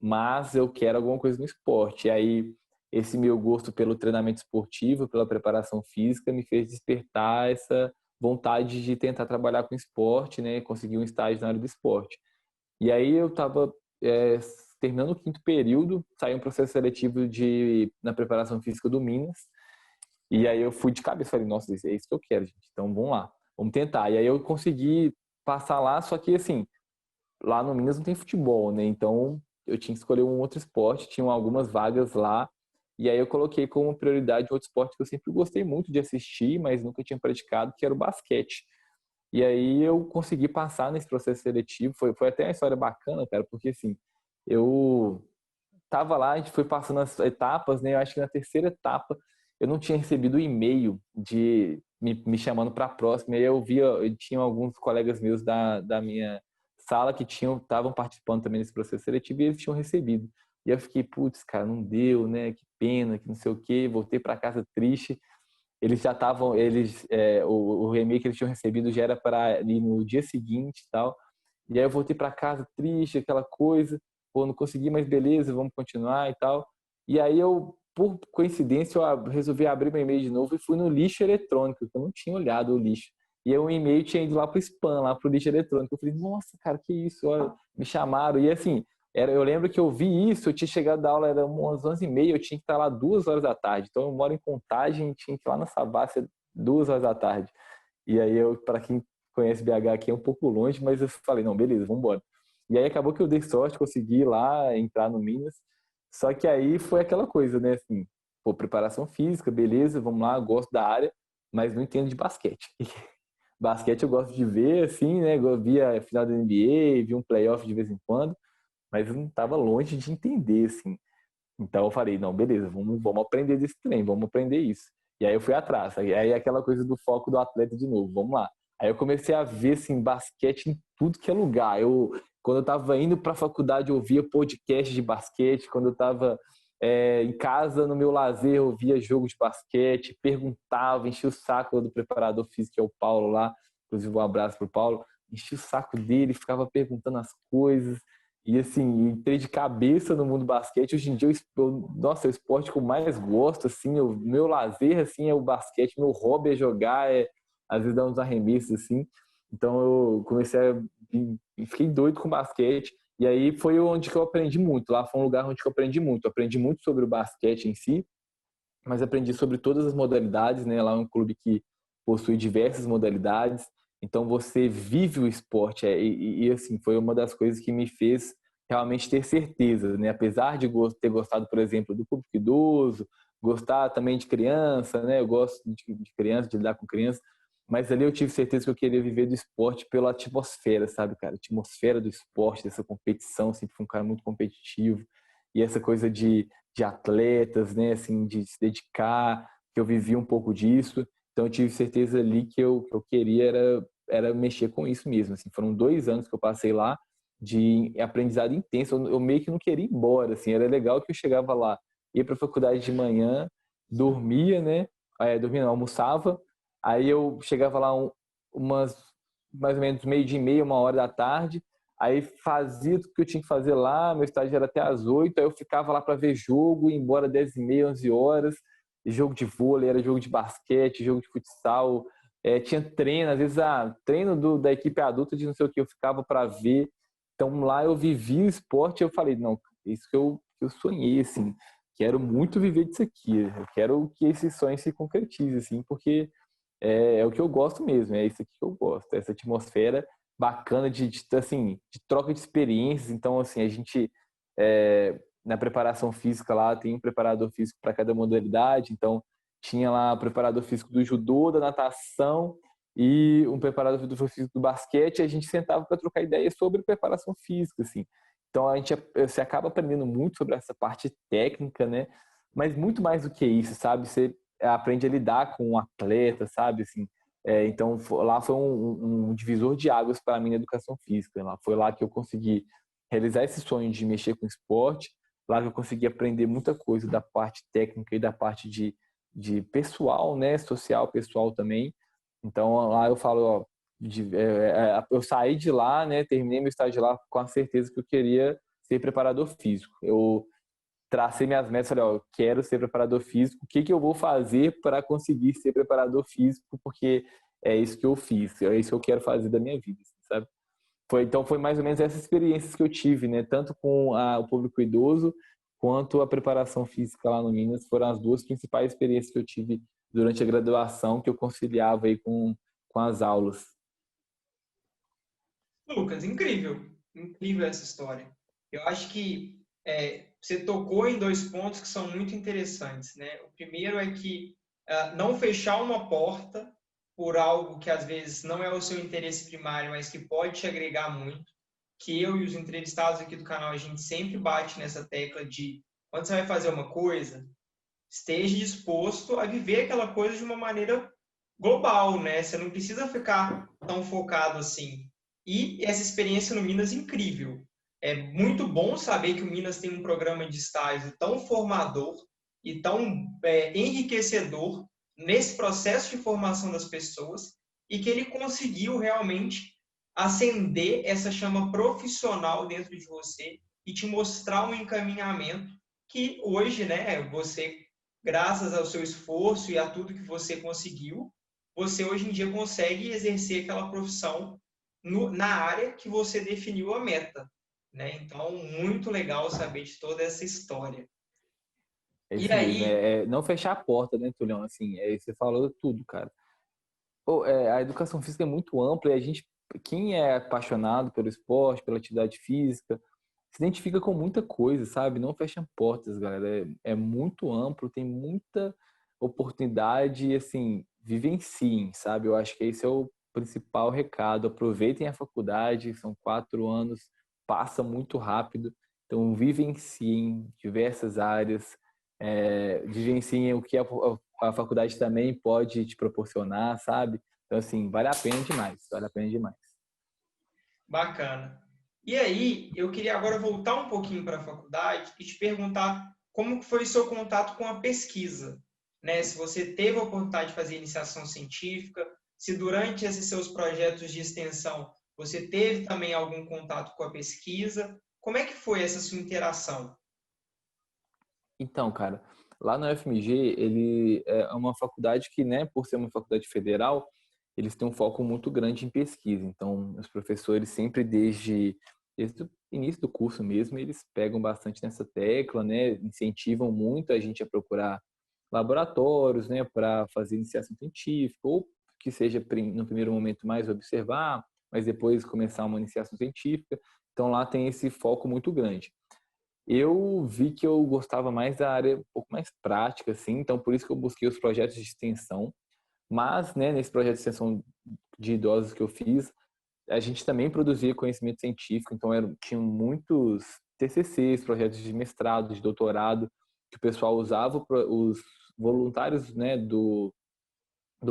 Mas eu quero alguma coisa no esporte. E aí, esse meu gosto pelo treinamento esportivo, pela preparação física, me fez despertar essa vontade de tentar trabalhar com esporte, né? Conseguir um estágio na área do esporte. E aí eu estava terminando o quinto período, saiu um processo seletivo na preparação física do Minas. E aí eu fui de cabeça, falei, nossa, é isso que eu quero, gente. Então vamos lá, vamos tentar. E aí eu consegui passar lá, só que assim, lá no Minas não tem futebol, né? Então eu tinha que escolher um outro esporte, tinham algumas vagas lá. E aí eu coloquei como prioridade um outro esporte que eu sempre gostei muito de assistir, mas nunca tinha praticado, que era o basquete. E aí eu consegui passar nesse processo seletivo. Foi até uma história bacana, cara, porque assim, eu tava lá, a gente foi passando as etapas, né? Eu acho que na terceira etapa eu não tinha recebido o e-mail de me chamando para a próxima. E aí eu tinha alguns colegas meus da minha sala que estavam participando também desse processo seletivo e eles tinham recebido. E eu fiquei, putz, cara, não deu, né? Que pena, que não sei o quê. Voltei para casa triste. Eles já estavam, o e-mail que eles tinham recebido já era para ir no dia seguinte e tal. E aí eu voltei para casa triste, aquela coisa, pô, não consegui, mas beleza, vamos continuar e tal. E aí eu, por coincidência, eu resolvi abrir meu e-mail de novo e fui no lixo eletrônico, que eu não tinha olhado o lixo. E aí o e-mail tinha ido lá pro spam, lá pro lixo eletrônico. Eu falei, nossa, cara, que isso? Olha, me chamaram. E assim, eu lembro que eu vi isso, eu tinha chegado da aula, era umas 11h30, eu tinha que estar lá 2 horas da tarde. Então eu moro em Contagem, tinha que ir lá na Savassi 2 horas da tarde. E aí para quem conhece BH aqui é um pouco longe, mas eu falei, não, beleza, vamos embora. E aí acabou que eu dei sorte, consegui ir lá entrar no Minas. Só que aí foi aquela coisa, né, assim, pô, preparação física, beleza, vamos lá, gosto da área, mas não entendo de basquete. Basquete eu gosto de ver, assim, né, eu via a final da NBA, vi um playoff de vez em quando, mas eu não estava longe de entender, assim. Então eu falei, não, beleza, vamos aprender desse trem, vamos aprender isso. E aí eu fui atrás, aí aquela coisa do foco do atleta de novo, vamos lá. Aí eu comecei a ver, assim, basquete em tudo que é lugar. Quando eu estava indo para a faculdade, eu ouvia podcast de basquete. Quando eu estava em casa, no meu lazer, eu via jogo de basquete, perguntava, enchia o saco do preparador físico, que é o Paulo lá, inclusive um abraço pro Paulo, enchia o saco dele, ficava perguntando as coisas. E assim, entrei de cabeça no mundo do basquete. Hoje em dia, nossa, é o esporte que eu mais gosto, assim, meu lazer, assim, é o basquete, meu hobby é jogar, às vezes dar uns arremessos, assim. Então eu comecei fiquei doido com basquete. E aí foi onde que eu aprendi muito. Lá foi um lugar onde que eu aprendi muito. Eu aprendi muito sobre o basquete em si, mas aprendi sobre todas as modalidades, né? Lá é um clube que possui diversas modalidades, então você vive o esporte, assim, foi uma das coisas que me fez realmente ter certeza, né? Apesar de ter gostado, por exemplo, do público idoso, gostar também de criança, né? Eu gosto de criança, de lidar com criança, mas ali eu tive certeza que eu queria viver do esporte pela atmosfera, sabe, cara? A atmosfera do esporte, dessa competição, sempre fui um cara muito competitivo, e essa coisa de atletas, né, assim, de se dedicar, que eu vivi um pouco disso. Então eu tive certeza ali que eu queria era mexer com isso mesmo. Assim, foram 2 anos que eu passei lá de aprendizado intenso. Eu meio que não queria ir embora. Assim, era legal que eu chegava lá, ia para a faculdade de manhã, dormia, né? Dormia, não, almoçava. Aí eu chegava lá umas mais ou menos meio dia e meia, 1 hora da tarde. Aí fazia tudo que eu tinha que fazer lá, meu estágio era até às 8, aí eu ficava lá para ver jogo, ia embora 10h30, 11 horas, jogo de vôlei, era jogo de basquete, jogo de futsal, tinha treino, às vezes treino da equipe adulta de não sei o que, eu ficava para ver. Então lá eu vivi o esporte e eu falei, não, isso que eu sonhei, assim, quero muito viver disso aqui, eu quero que esse sonho se concretize, assim, porque é o que eu gosto mesmo, é isso aqui que eu gosto, essa atmosfera bacana assim, de troca de experiências. Então, assim, a gente, na preparação física lá, tem um preparador físico para cada modalidade. Então, tinha lá o preparador físico do judô, da natação e um preparador físico do basquete. E a gente sentava para trocar ideias sobre preparação física, assim. Então, você acaba aprendendo muito sobre essa parte técnica, né? Mas muito mais do que isso, sabe? Você aprende a lidar com um atleta, sabe? Assim, então, lá foi um divisor de águas para mim na educação física. Lá foi lá que eu consegui realizar esse sonho de mexer com esporte, lá que eu consegui aprender muita coisa da parte técnica e da parte de pessoal, né? Social, pessoal também. Então, lá eu falo, ó, eu saí de lá, né? Terminei meu estágio lá com a certeza que eu queria ser preparador físico. Eu tracei minhas metas, falei, ó, eu quero ser preparador físico, o que que eu vou fazer para conseguir ser preparador físico, porque é isso que eu fiz, é isso que eu quero fazer da minha vida, sabe? Então foi mais ou menos essas experiências que eu tive, né? Tanto com o público idoso, quanto a preparação física lá no Minas, foram as duas principais experiências que eu tive durante a graduação, que eu conciliava aí com as aulas. Lucas, incrível, incrível essa história. Eu acho que você tocou em dois pontos que são muito interessantes, né? O primeiro é que não fechar uma porta por algo que às vezes não é o seu interesse primário, mas que pode te agregar muito. Que eu e os entrevistados aqui do canal, a gente sempre bate nessa tecla de quando você vai fazer uma coisa, esteja disposto a viver aquela coisa de uma maneira global, né? Você não precisa ficar tão focado assim. E essa experiência no Minas é incrível. É muito bom saber que o Minas tem um programa de estágio tão formador e tão enriquecedor nesse processo de formação das pessoas e que ele conseguiu realmente acender essa chama profissional dentro de você e te mostrar um encaminhamento que hoje, né, você, graças ao seu esforço e a tudo que você conseguiu, você hoje em dia consegue exercer aquela profissão na área que você definiu a meta. Né? Então, muito legal saber de toda essa história. É E isso mesmo, aí, não fechar a porta, né, Tulião? Assim, você falou tudo, cara. Pô, a educação física é muito ampla e quem é apaixonado pelo esporte, pela atividade física, se identifica com muita coisa, sabe? Não fechem portas, galera. É muito amplo, tem muita oportunidade e, assim, vivenciem, sabe? Eu acho que esse é o principal recado. Aproveitem a faculdade, são 4 anos, passa muito rápido. Então, vivenciem diversas áreas, vivenciem o que a faculdade também pode te proporcionar, sabe? Então, assim, vale a pena demais, vale a pena demais. bacana. E aí, eu queria agora voltar um pouquinho para a faculdade e te perguntar como que foi o seu contato com a pesquisa, né? Se você teve a oportunidade de fazer iniciação científica, se durante esses seus projetos de extensão você teve também algum contato com a pesquisa, como é que foi essa sua interação? Então, cara, lá na UFMG, ele é uma faculdade que, né, por ser uma faculdade federal, eles têm um foco muito grande em pesquisa. Então, os professores sempre desde início do curso mesmo, eles pegam bastante nessa tecla, né? Incentivam muito a gente a procurar laboratórios, né, para fazer iniciação científica, ou que seja no primeiro momento mais observar, mas depois começar uma iniciação científica. Então lá tem esse foco muito grande. Eu vi que eu gostava mais da área um pouco mais prática, assim, então por isso que eu busquei os projetos de extensão. Mas, né, nesse projeto de extensão de idosos que eu fiz, a gente também produzia conhecimento científico, então tinham muitos TCCs, projetos de mestrado, de doutorado, que o pessoal usava os voluntários, né, do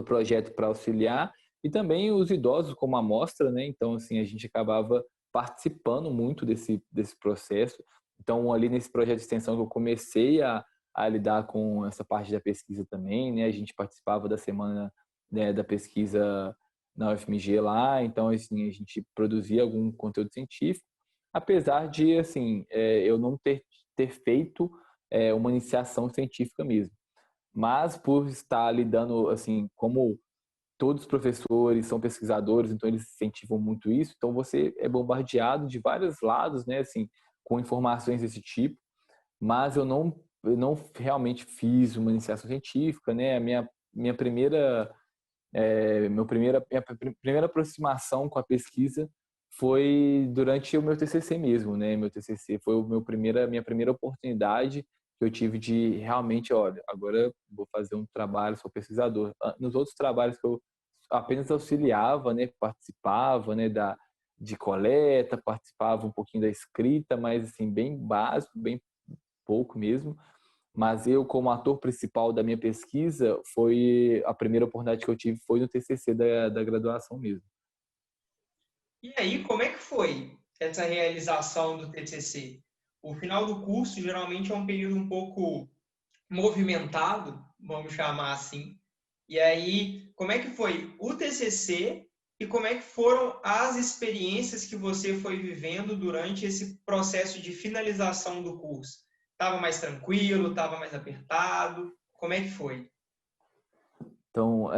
projeto para auxiliar, e também os idosos como amostra, né? Então, assim, a gente acabava participando muito desse processo. Então, ali nesse projeto de extensão que eu comecei a lidar com essa parte da pesquisa também, né? A gente participava da semana, né, da pesquisa na UFMG lá, então, assim, a gente produzia algum conteúdo científico, apesar de, assim, eu não ter feito uma iniciação científica mesmo. Mas por estar lidando, assim, como todos os professores são pesquisadores, então eles incentivam muito isso, então você é bombardeado de vários lados, né, assim, com informações desse tipo, mas eu não realmente fiz uma iniciação científica, né, a minha primeira, minha primeira aproximação com a pesquisa foi durante o meu TCC mesmo, né, meu TCC foi minha primeira oportunidade que eu tive de realmente, olha, agora eu vou fazer um trabalho, sou pesquisador. Nos outros trabalhos que eu apenas auxiliava, né, participava, né, de coleta, participava um pouquinho da escrita, mas assim, bem básico, bem pouco mesmo. Mas eu, como ator principal da minha pesquisa, foi a primeira oportunidade que eu tive foi no TCC da graduação mesmo. E aí, como é que foi essa realização do TCC? O final do curso geralmente é um período um pouco movimentado, vamos chamar assim. E aí, como é que foi o TCC e como é que foram as experiências que você foi vivendo durante esse processo de finalização do curso? Estava mais tranquilo? Estava mais apertado? Como é que foi?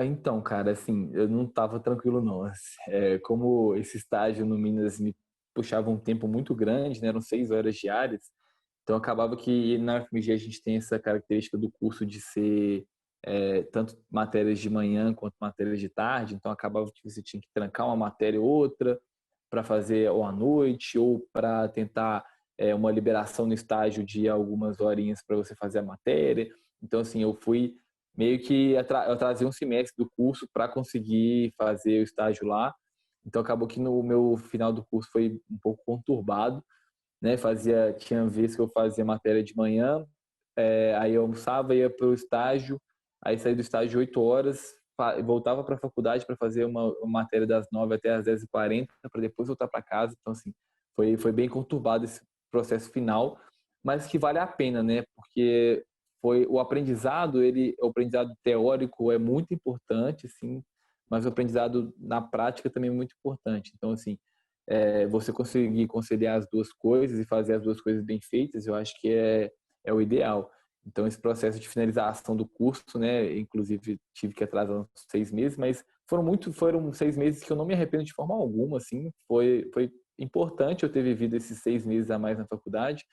Então, cara, assim, eu não estava tranquilo não. Como esse estágio no Minas me puxava um tempo muito grande, né? Eram 6 horas diárias. Então acabava que na UFMG a gente tem essa característica do curso de ser tanto matérias de manhã quanto matérias de tarde. Então acabava que você tinha que trancar uma matéria ou outra para fazer ou à noite ou para tentar uma liberação no estágio de algumas horinhas para você fazer a matéria. Então assim, eu fui meio que eu atrasei um semestre do curso para conseguir fazer o estágio lá. Então acabou que no meu final do curso foi um pouco conturbado, né? Tinha vezes que eu fazia matéria de manhã, aí eu almoçava, ia para o estágio, aí saía do estágio 8 horas, voltava para a faculdade para fazer uma matéria das 9 até as 10h40, para depois voltar para casa. Então, assim, foi bem conturbado esse processo final, mas que vale a pena, né? Porque foi o aprendizado teórico é muito importante, sim, mas o aprendizado na prática também é muito importante. Então, assim, você conseguir conciliar as duas coisas e fazer as duas coisas bem feitas, eu acho que é o ideal. Então, esse processo de finalização do curso, né, inclusive tive que atrasar uns 6 meses, mas foram 6 meses que eu não me arrependo de forma alguma, assim, foi importante eu ter vivido esses 6 meses a mais na faculdade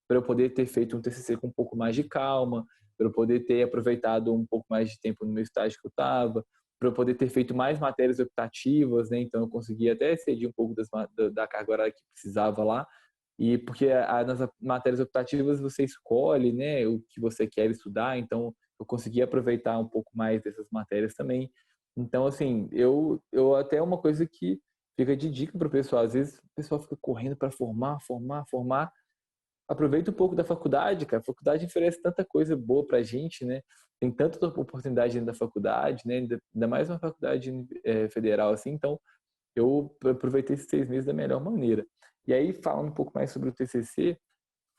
para eu poder ter feito um TCC com um pouco mais de calma, para eu poder ter aproveitado um pouco mais de tempo no meu estágio que eu estava, para eu poder ter feito mais matérias optativas, né? Então eu consegui até exceder um pouco da carga horária que precisava lá. E porque nas matérias optativas você escolhe, né, o que você quer estudar, então eu consegui aproveitar um pouco mais dessas matérias também. Então, assim, eu até uma coisa que fica de dica para o pessoal, às vezes o pessoal fica correndo para formar. Aproveita um pouco da faculdade, cara. A faculdade oferece tanta coisa boa pra gente, né? Tem tanta oportunidade dentro da faculdade, né? Ainda mais uma faculdade federal assim. Então, eu aproveitei esses 6 meses da melhor maneira. E aí, falando um pouco mais sobre o TCC,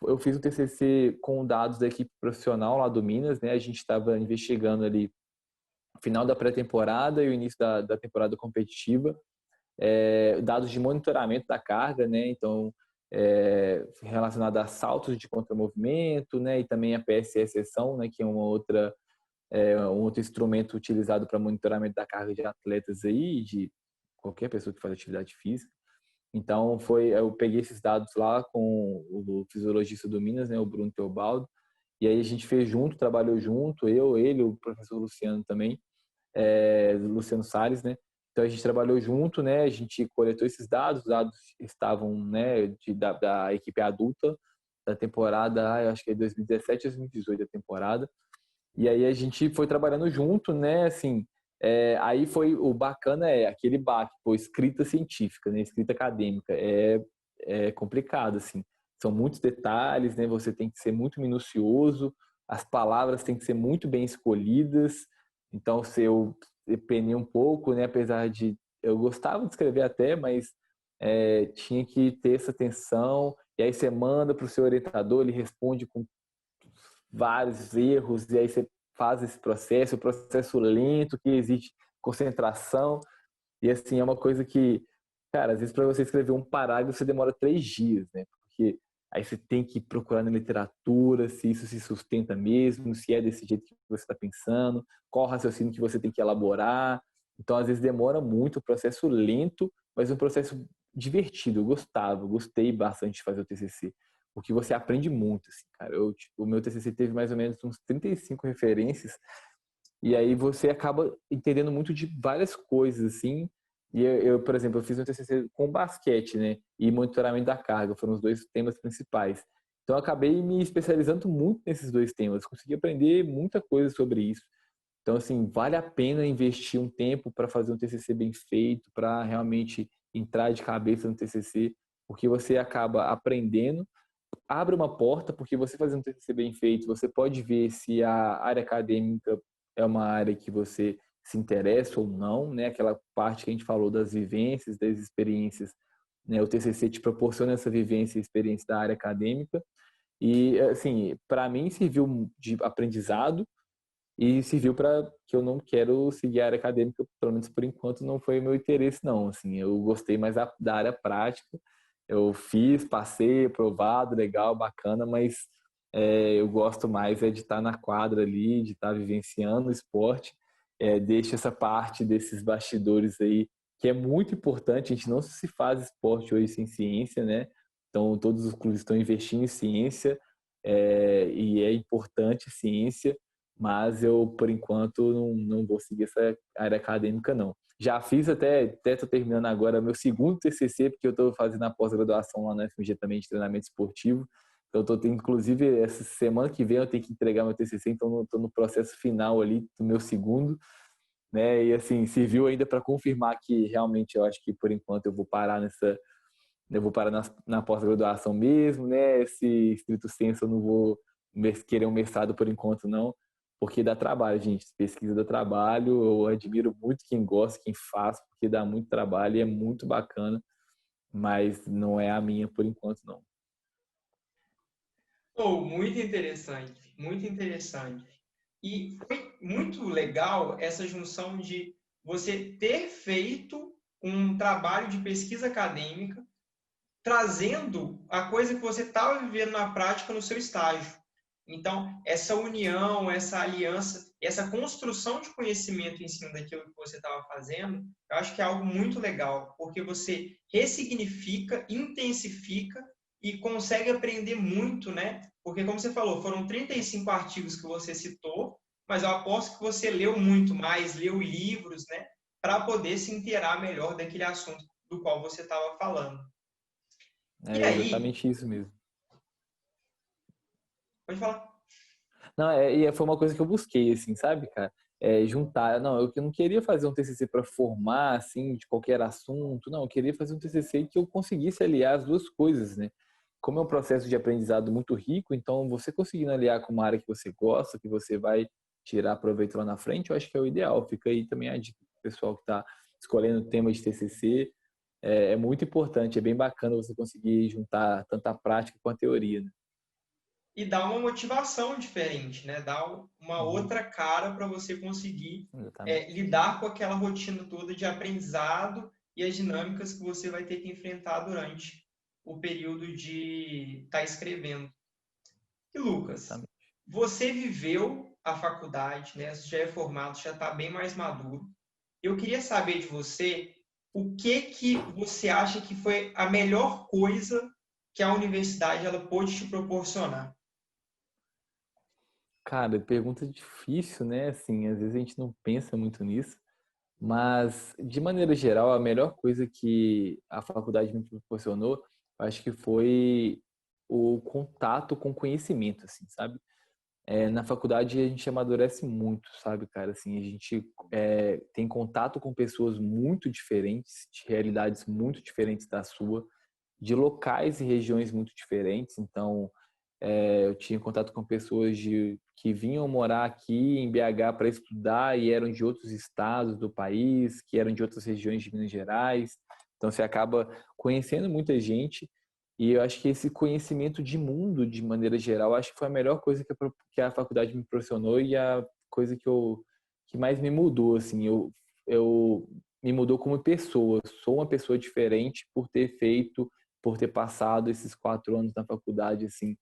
eu fiz um TCC com dados da equipe profissional lá do Minas, né? A gente estava investigando ali o final da pré-temporada e o início da temporada competitiva, dados de monitoramento da carga, né? Então, relacionado a saltos de contramovimento, né? E também a PSE seção, né? Que é um outro instrumento utilizado para monitoramento da carga de atletas aí, de qualquer pessoa que faz atividade física. Então, eu peguei esses dados lá com o fisiologista do Minas, né, o Bruno Teobaldo, e aí a gente fez junto, trabalhou junto, ele, o professor Luciano também, Luciano Salles, né? Então a gente trabalhou junto, né? A gente coletou esses dados, os dados estavam, né, da equipe adulta da temporada, eu acho que é 2017, 2018 a temporada. E aí a gente foi trabalhando junto, né? Assim, aí foi o bacana aquele baque, pô, escrita científica, né? Escrita acadêmica é complicado, assim. São muitos detalhes, né? Você tem que ser muito minucioso, as palavras têm que ser muito bem escolhidas. Então, se eu penei um pouco, né? Apesar de eu gostava de escrever até, mas tinha que ter essa atenção. E aí você manda para o seu orientador, ele responde com vários erros, e aí você faz esse processo, o processo lento, que exige concentração, e assim, é uma coisa que, cara, às vezes para você escrever um parágrafo você demora 3 dias, né? Porque aí você tem que procurar na literatura se isso se sustenta mesmo, se é desse jeito que você está pensando, qual o raciocínio que você tem que elaborar. Então, às vezes demora muito, o processo lento, mas um processo divertido. Eu gostei bastante de fazer o TCC, porque você aprende muito, assim, cara. O meu TCC teve mais ou menos uns 35 referências, e aí você acaba entendendo muito de várias coisas, assim. E por exemplo, eu fiz um TCC com basquete, né? E monitoramento da carga, foram os dois temas principais. Então, eu acabei me especializando muito nesses dois temas. Consegui aprender muita coisa sobre isso. Então, assim, vale a pena investir um tempo para fazer um TCC bem feito, para realmente entrar de cabeça no TCC, porque você acaba aprendendo, abre uma porta, porque você fazendo um TCC bem feito, você pode ver se a área acadêmica é uma área que você se interessa ou não, né? Aquela parte que a gente falou das vivências, das experiências, né? O TCC te proporciona essa vivência e experiência da área acadêmica. E, assim, para mim serviu de aprendizado e serviu para que eu não quero seguir a área acadêmica, pelo menos por enquanto não foi o meu interesse não, assim, eu gostei mais da área prática, eu fiz, passei, aprovado, legal, bacana, mas eu gosto mais de estar na quadra ali, de estar vivenciando o esporte, deixo essa parte desses bastidores aí, que é muito importante, a gente não se faz esporte hoje sem ciência, né? Então todos os clubes estão investindo em ciência, e é importante ciência, mas eu, por enquanto, não vou seguir essa área acadêmica, não. Já fiz até estou terminando agora meu segundo TCC, porque eu estou fazendo a pós-graduação lá na FMG também de treinamento esportivo. Então, inclusive, essa semana que vem eu tenho que entregar meu TCC, então estou no processo final ali do meu segundo, né? E assim, serviu ainda para confirmar que realmente eu acho que por enquanto eu vou parar na pós-graduação mesmo, né? Esse estrito senso eu não vou querer um mestrado por enquanto, não, porque dá trabalho, gente. Pesquisa dá trabalho. Eu admiro muito quem gosta, quem faz, porque dá muito trabalho e é muito bacana, mas não é a minha por enquanto, não. Oh, muito interessante, muito interessante. E foi muito legal essa junção de você ter feito um trabalho de pesquisa acadêmica, trazendo a coisa que você estava vivendo na prática no seu estágio. Então, essa união, essa aliança, essa construção de conhecimento em cima daquilo que você estava fazendo, eu acho que é algo muito legal, porque você ressignifica, intensifica e consegue aprender muito, né? Porque, como você falou, foram 35 artigos que você citou, mas eu aposto que você leu muito mais, leu livros, né? Para poder se inteirar melhor daquele assunto do qual você estava falando. E É aí, exatamente isso mesmo. pode falar. Não, foi uma coisa que eu busquei, assim, sabe, cara? Juntar. Não, eu não queria fazer um TCC para formar, assim, de qualquer assunto. Não, eu queria fazer um TCC que eu conseguisse aliar as duas coisas, né? Como é um processo de aprendizado muito rico, então você conseguindo aliar com uma área que você gosta, que você vai tirar proveito lá na frente, eu acho que é o ideal. Fica aí também a dica pro pessoal que está escolhendo o tema de TCC. É muito importante, é bem bacana você conseguir juntar tanto a prática com a teoria, né? E dá uma motivação diferente, né? Dá uma Uhum, outra cara para você conseguir exatamente. lidar com aquela rotina toda de aprendizado e as dinâmicas que você vai ter que enfrentar durante o período de estar escrevendo. E Lucas, Exatamente. você viveu a faculdade, né? Você já é formado, já está bem mais maduro. Eu queria saber de você o que você acha que foi a melhor coisa que a universidade ela pôde te proporcionar? Cara, pergunta difícil, né? Assim, às vezes a gente não pensa muito nisso, mas de maneira geral, a melhor coisa que a faculdade me proporcionou, eu acho que foi o contato com conhecimento, assim, sabe? Na faculdade a gente amadurece muito, sabe, cara? Assim, a gente tem contato com pessoas muito diferentes, de realidades muito diferentes da sua, de locais e regiões muito diferentes. Então, eu tinha contato com pessoas que vinham morar aqui em BH para estudar e eram de outros estados do país, que eram de outras regiões de Minas Gerais. Então, você acaba conhecendo muita gente. E eu acho que esse conhecimento de mundo, de maneira geral, acho que foi a melhor coisa que a faculdade me proporcionou e a coisa que mais me mudou, assim. Eu me mudou como pessoa. Sou uma pessoa diferente por ter passado esses 4 anos na faculdade, assim.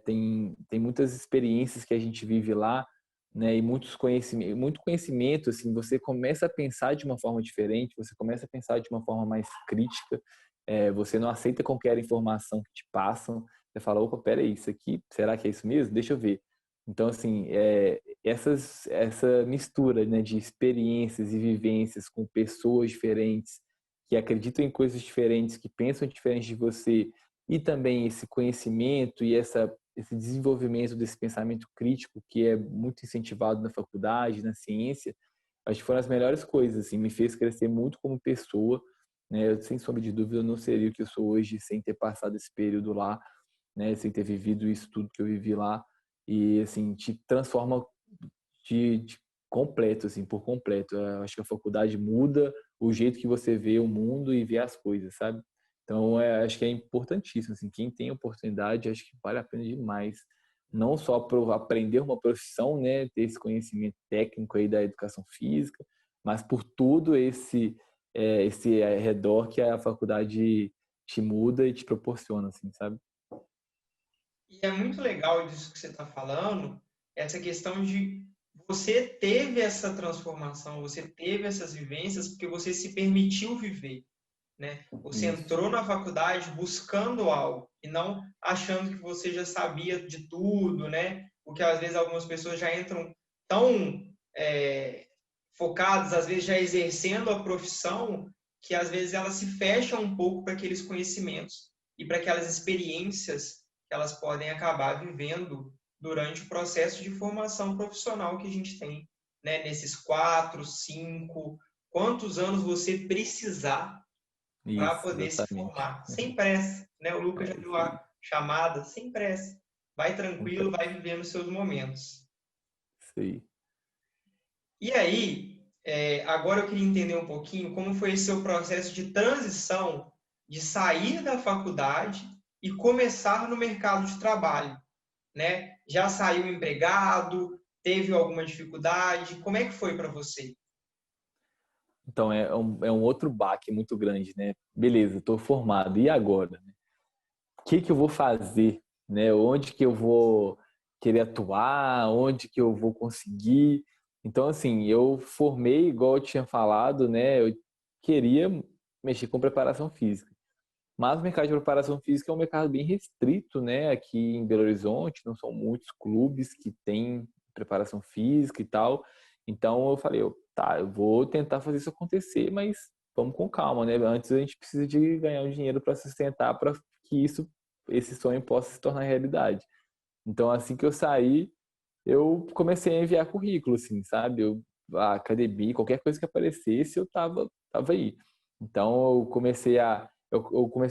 Tem muitas experiências que a gente vive lá, né? E muito conhecimento, assim. Você começa a pensar de uma forma diferente, você começa a pensar de uma forma mais crítica. Você não aceita qualquer informação que te passam. Você fala, opa, peraí, isso aqui, será que é isso mesmo? Deixa eu ver. Então, assim, essa mistura, né, de experiências e vivências com pessoas diferentes, que acreditam em coisas diferentes, que pensam diferente de você, e também esse conhecimento e esse desenvolvimento desse pensamento crítico, que é muito incentivado na faculdade, na ciência, acho que foram as melhores coisas, assim, me fez crescer muito como pessoa, né? Eu, sem sombra de dúvida, eu não seria o que eu sou hoje sem ter passado esse período lá, né? Sem ter vivido isso tudo que eu vivi lá. E, assim, te transforma de completo, assim, por completo. Eu acho que a faculdade muda o jeito que você vê o mundo e vê as coisas, sabe? Então, acho que é importantíssimo, assim, quem tem oportunidade, acho que vale a pena demais. Não só para aprender uma profissão, né, ter esse conhecimento técnico aí da educação física, mas por todo esse redor que a faculdade te muda e te proporciona, assim, sabe? E é muito legal disso que você está falando, essa questão de você teve essa transformação, você teve essas vivências porque você se permitiu viver, né? Você Isso. entrou na faculdade buscando algo e não achando que você já sabia de tudo, né? Porque às vezes algumas pessoas já entram tão focadas, às vezes já exercendo a profissão, que às vezes elas se fecham um pouco para aqueles conhecimentos e para aquelas experiências que elas podem acabar vivendo durante o processo de formação profissional que a gente tem, né? Nesses 4, 5, quantos anos você precisar para Isso, poder se exatamente. formar, sem pressa, né? O Lucas já deu Isso aí. a chamada, sem pressa. Vai Sem tranquilo, vai pressa. vivendo seus momentos. Isso aí. E aí, agora eu queria entender um pouquinho como foi esse seu processo de transição de sair da faculdade e começar no mercado de trabalho, né? Já saiu empregado? Teve alguma dificuldade? Como é que foi para você? Então, é um outro baque muito grande, né? Beleza, estou formado. E agora? O que que eu vou fazer? Né? Onde que eu vou querer atuar? Onde que eu vou conseguir? Então, assim, eu formei, igual eu tinha falado, né? Eu queria mexer com preparação física. Mas o mercado de preparação física é um mercado bem restrito, né? Aqui em Belo Horizonte, não são muitos clubes que têm preparação física e tal. Então eu falei, tá, eu vou tentar fazer isso acontecer, mas vamos com calma, né? Antes a gente precisa de ganhar um dinheiro para sustentar, para que esse sonho possa se tornar realidade. Então assim que eu saí, eu comecei a enviar currículo, assim, sabe? A academia, qualquer coisa que aparecesse, eu tava aí. Então eu comecei a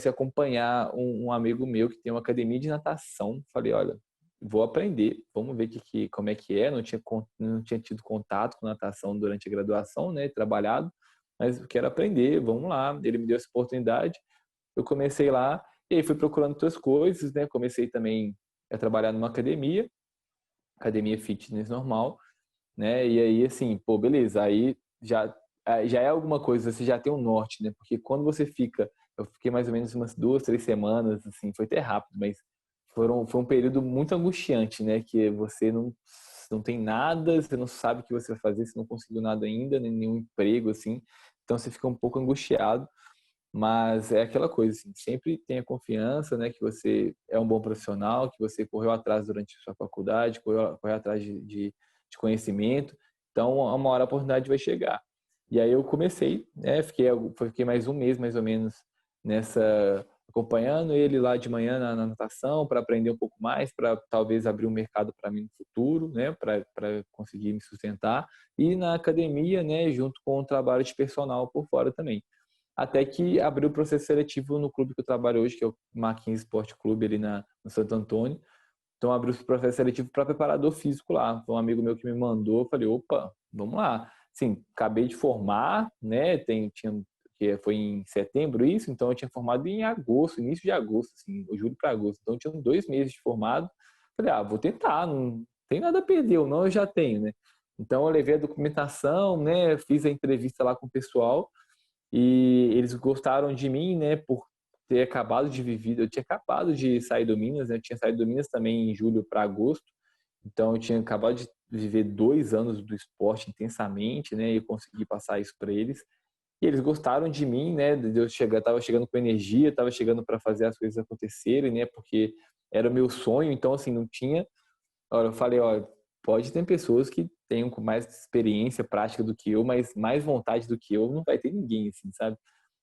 acompanhar um amigo meu que tem uma academia de natação. Falei, olha, vou aprender, vamos ver como é que é. Não tinha tido contato com natação durante a graduação, né? Trabalhado, mas eu quero aprender, vamos lá. Ele me deu essa oportunidade, eu comecei lá e aí fui procurando outras coisas, né? Comecei também a trabalhar numa academia fitness normal, né? E aí, assim, pô, beleza, já é alguma coisa, você já tem um norte, né? Porque quando você fica, eu fiquei mais ou menos umas 2, 3 semanas, assim, foi até rápido, mas foi um período muito angustiante, né? Que você não tem nada, você não sabe o que você vai fazer, você não conseguiu nada ainda, nenhum emprego, assim. então você fica um pouco angustiado, mas é aquela coisa, assim, sempre tenha confiança, né, que você é um bom profissional, que você correu atrás durante a sua faculdade, correu atrás de conhecimento, então uma hora a oportunidade vai chegar. E aí eu comecei, né, fiquei mais um mês, mais ou menos, acompanhando ele lá de manhã na natação, para aprender um pouco mais, para talvez abrir um mercado para mim no futuro, né, para conseguir me sustentar, e na academia, né, junto com o trabalho de personal por fora também. Até que abriu o processo seletivo no clube que eu trabalho hoje, que é o Marquinhos Esporte Clube, ali no Santo Antônio. Então, abriu o processo seletivo para preparador físico lá. Foi um amigo meu que me mandou, eu falei, opa, vamos lá. Sim, acabei de formar, né? Que foi em setembro isso, então eu tinha formado em agosto, início de agosto, assim, julho para agosto. Então, eu tinha 2 meses de formado. Falei, vou tentar, não tem nada a perder, ou não, eu já tenho, né? Então, eu levei a documentação, né? Fiz a entrevista lá com o pessoal e eles gostaram de mim, né? Por ter acabado de viver, eu tinha acabado de sair do Minas, né? Eu tinha saído do Minas também em julho para agosto, então eu tinha acabado de viver 2 anos do esporte intensamente, né? E eu consegui passar isso para eles. E eles gostaram de mim, né? De eu chegar, tava chegando com energia, tava chegando para fazer as coisas acontecerem, né? Porque era o meu sonho, então assim não tinha. Olha, eu falei, olha, pode ter pessoas que tenham com mais experiência prática do que eu, mas mais vontade do que eu não vai ter ninguém, assim, sabe?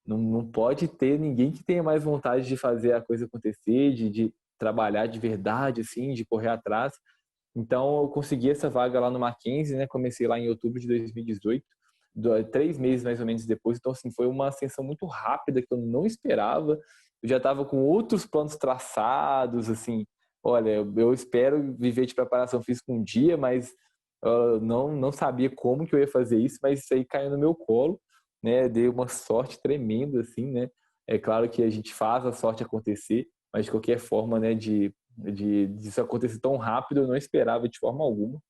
Não pode ter ninguém que tenha mais vontade de fazer a coisa acontecer, de trabalhar de verdade, assim, de correr atrás. Então, eu consegui essa vaga lá no Mackenzie, né? Comecei lá em outubro de 2018, 3 meses mais ou menos depois. Então, assim, foi uma ascensão muito rápida que eu não esperava. Eu já estava com outros planos traçados, assim. Olha, eu espero viver de preparação física um dia, mas não sabia como que eu ia fazer isso, mas isso aí caiu no meu colo, né? Dei uma sorte tremenda, assim, né? É claro que a gente faz a sorte acontecer, mas de qualquer forma, né? Disso acontecer tão rápido, eu não esperava de forma alguma.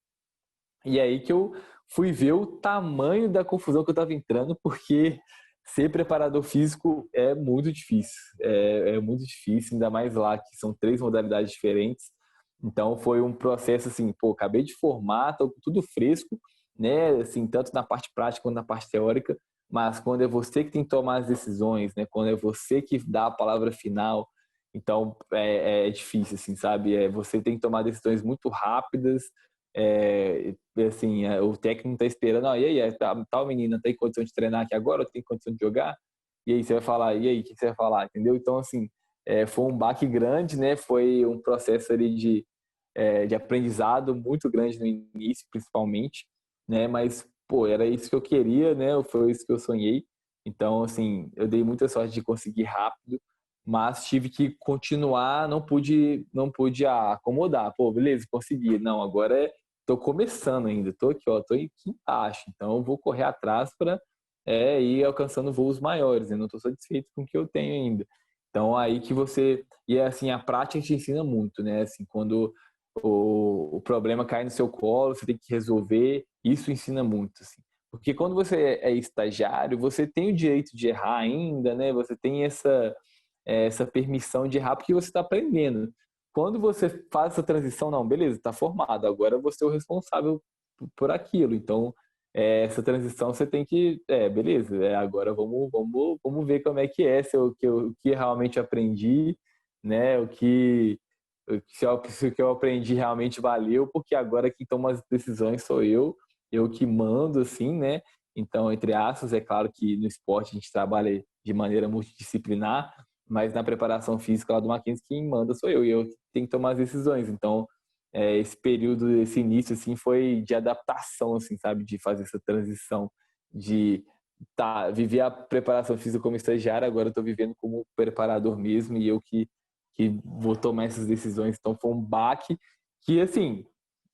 E aí que eu fui ver o tamanho da confusão que eu estava entrando, porque ser preparador físico é muito difícil. É muito difícil, ainda mais lá que são 3 modalidades diferentes. Então foi um processo assim, pô, acabei de formar, tô com tudo fresco, né? Assim, tanto na parte prática quanto na parte teórica, mas quando é você que tem que tomar as decisões, né? Quando é você que dá a palavra final, então é difícil, assim, sabe? Você tem que tomar decisões muito rápidas, assim, o técnico está esperando, e aí, tal menina tem condição de treinar aqui agora, tem condição de jogar? E aí você vai falar, e aí, o que você vai falar? Entendeu? Então, assim, foi um baque grande, né? Foi um processo ali de aprendizado muito grande no início, principalmente, né? Mas, pô, era isso que eu queria, né? Foi isso que eu sonhei. Então, assim, eu dei muita sorte de conseguir rápido, mas tive que continuar, não pude acomodar. Pô, beleza, consegui. Não, agora tô começando ainda, tô aqui, ó, tô aqui embaixo, então eu vou correr atrás para ir alcançando voos maiores, eu não estou satisfeito com o que eu tenho ainda. Então aí que assim, a prática te ensina muito, né? Assim, quando o problema cai no seu colo, você tem que resolver, isso ensina muito, assim. Porque quando você é estagiário, você tem o direito de errar ainda, né? Você tem essa permissão de errar porque você está aprendendo. Quando você faz essa transição, não, beleza, está formado, agora você é o responsável por aquilo. Então, essa transição você tem que, beleza, agora vamos ver como é que é, se o que realmente aprendi, né, se o que eu aprendi realmente valeu, porque agora quem toma as decisões sou eu que mando, assim, né? Então, entre aspas, é claro que no esporte a gente trabalha de maneira multidisciplinar, mas na preparação física lá do Mackenzie, quem manda sou eu, e eu tenho que tomar as decisões. Então, esse período, esse início, assim, foi de adaptação, assim, sabe? De fazer essa transição, de viver a preparação física como estagiário, agora eu estou vivendo como preparador mesmo, e eu que vou tomar essas decisões. Então, foi um baque que, assim,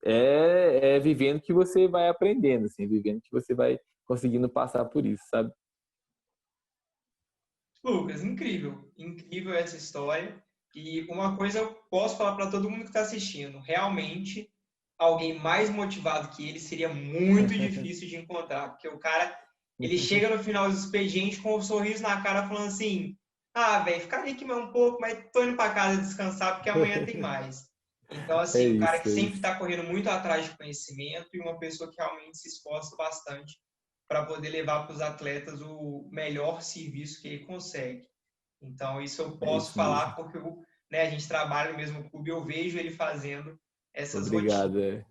é vivendo que você vai aprendendo, assim, vivendo que você vai conseguindo passar por isso, sabe? Lucas, incrível, incrível essa história. E uma coisa eu posso falar para todo mundo que está assistindo: realmente, alguém mais motivado que ele seria muito difícil de encontrar, porque o cara, ele chega no final do expediente com um sorriso na cara, falando assim: ah, velho, ficaria aqui mais um pouco, mas tô indo para casa descansar porque amanhã tem mais. Então, É assim, um cara que isso, é sempre isso. está correndo muito atrás de conhecimento e uma pessoa que realmente se esforça bastante para poder levar para os atletas o melhor serviço que ele consegue. Então, isso eu É posso isso mesmo. falar porque né, a gente trabalha no mesmo clube, eu vejo ele fazendo essas rotinas. Obrigado.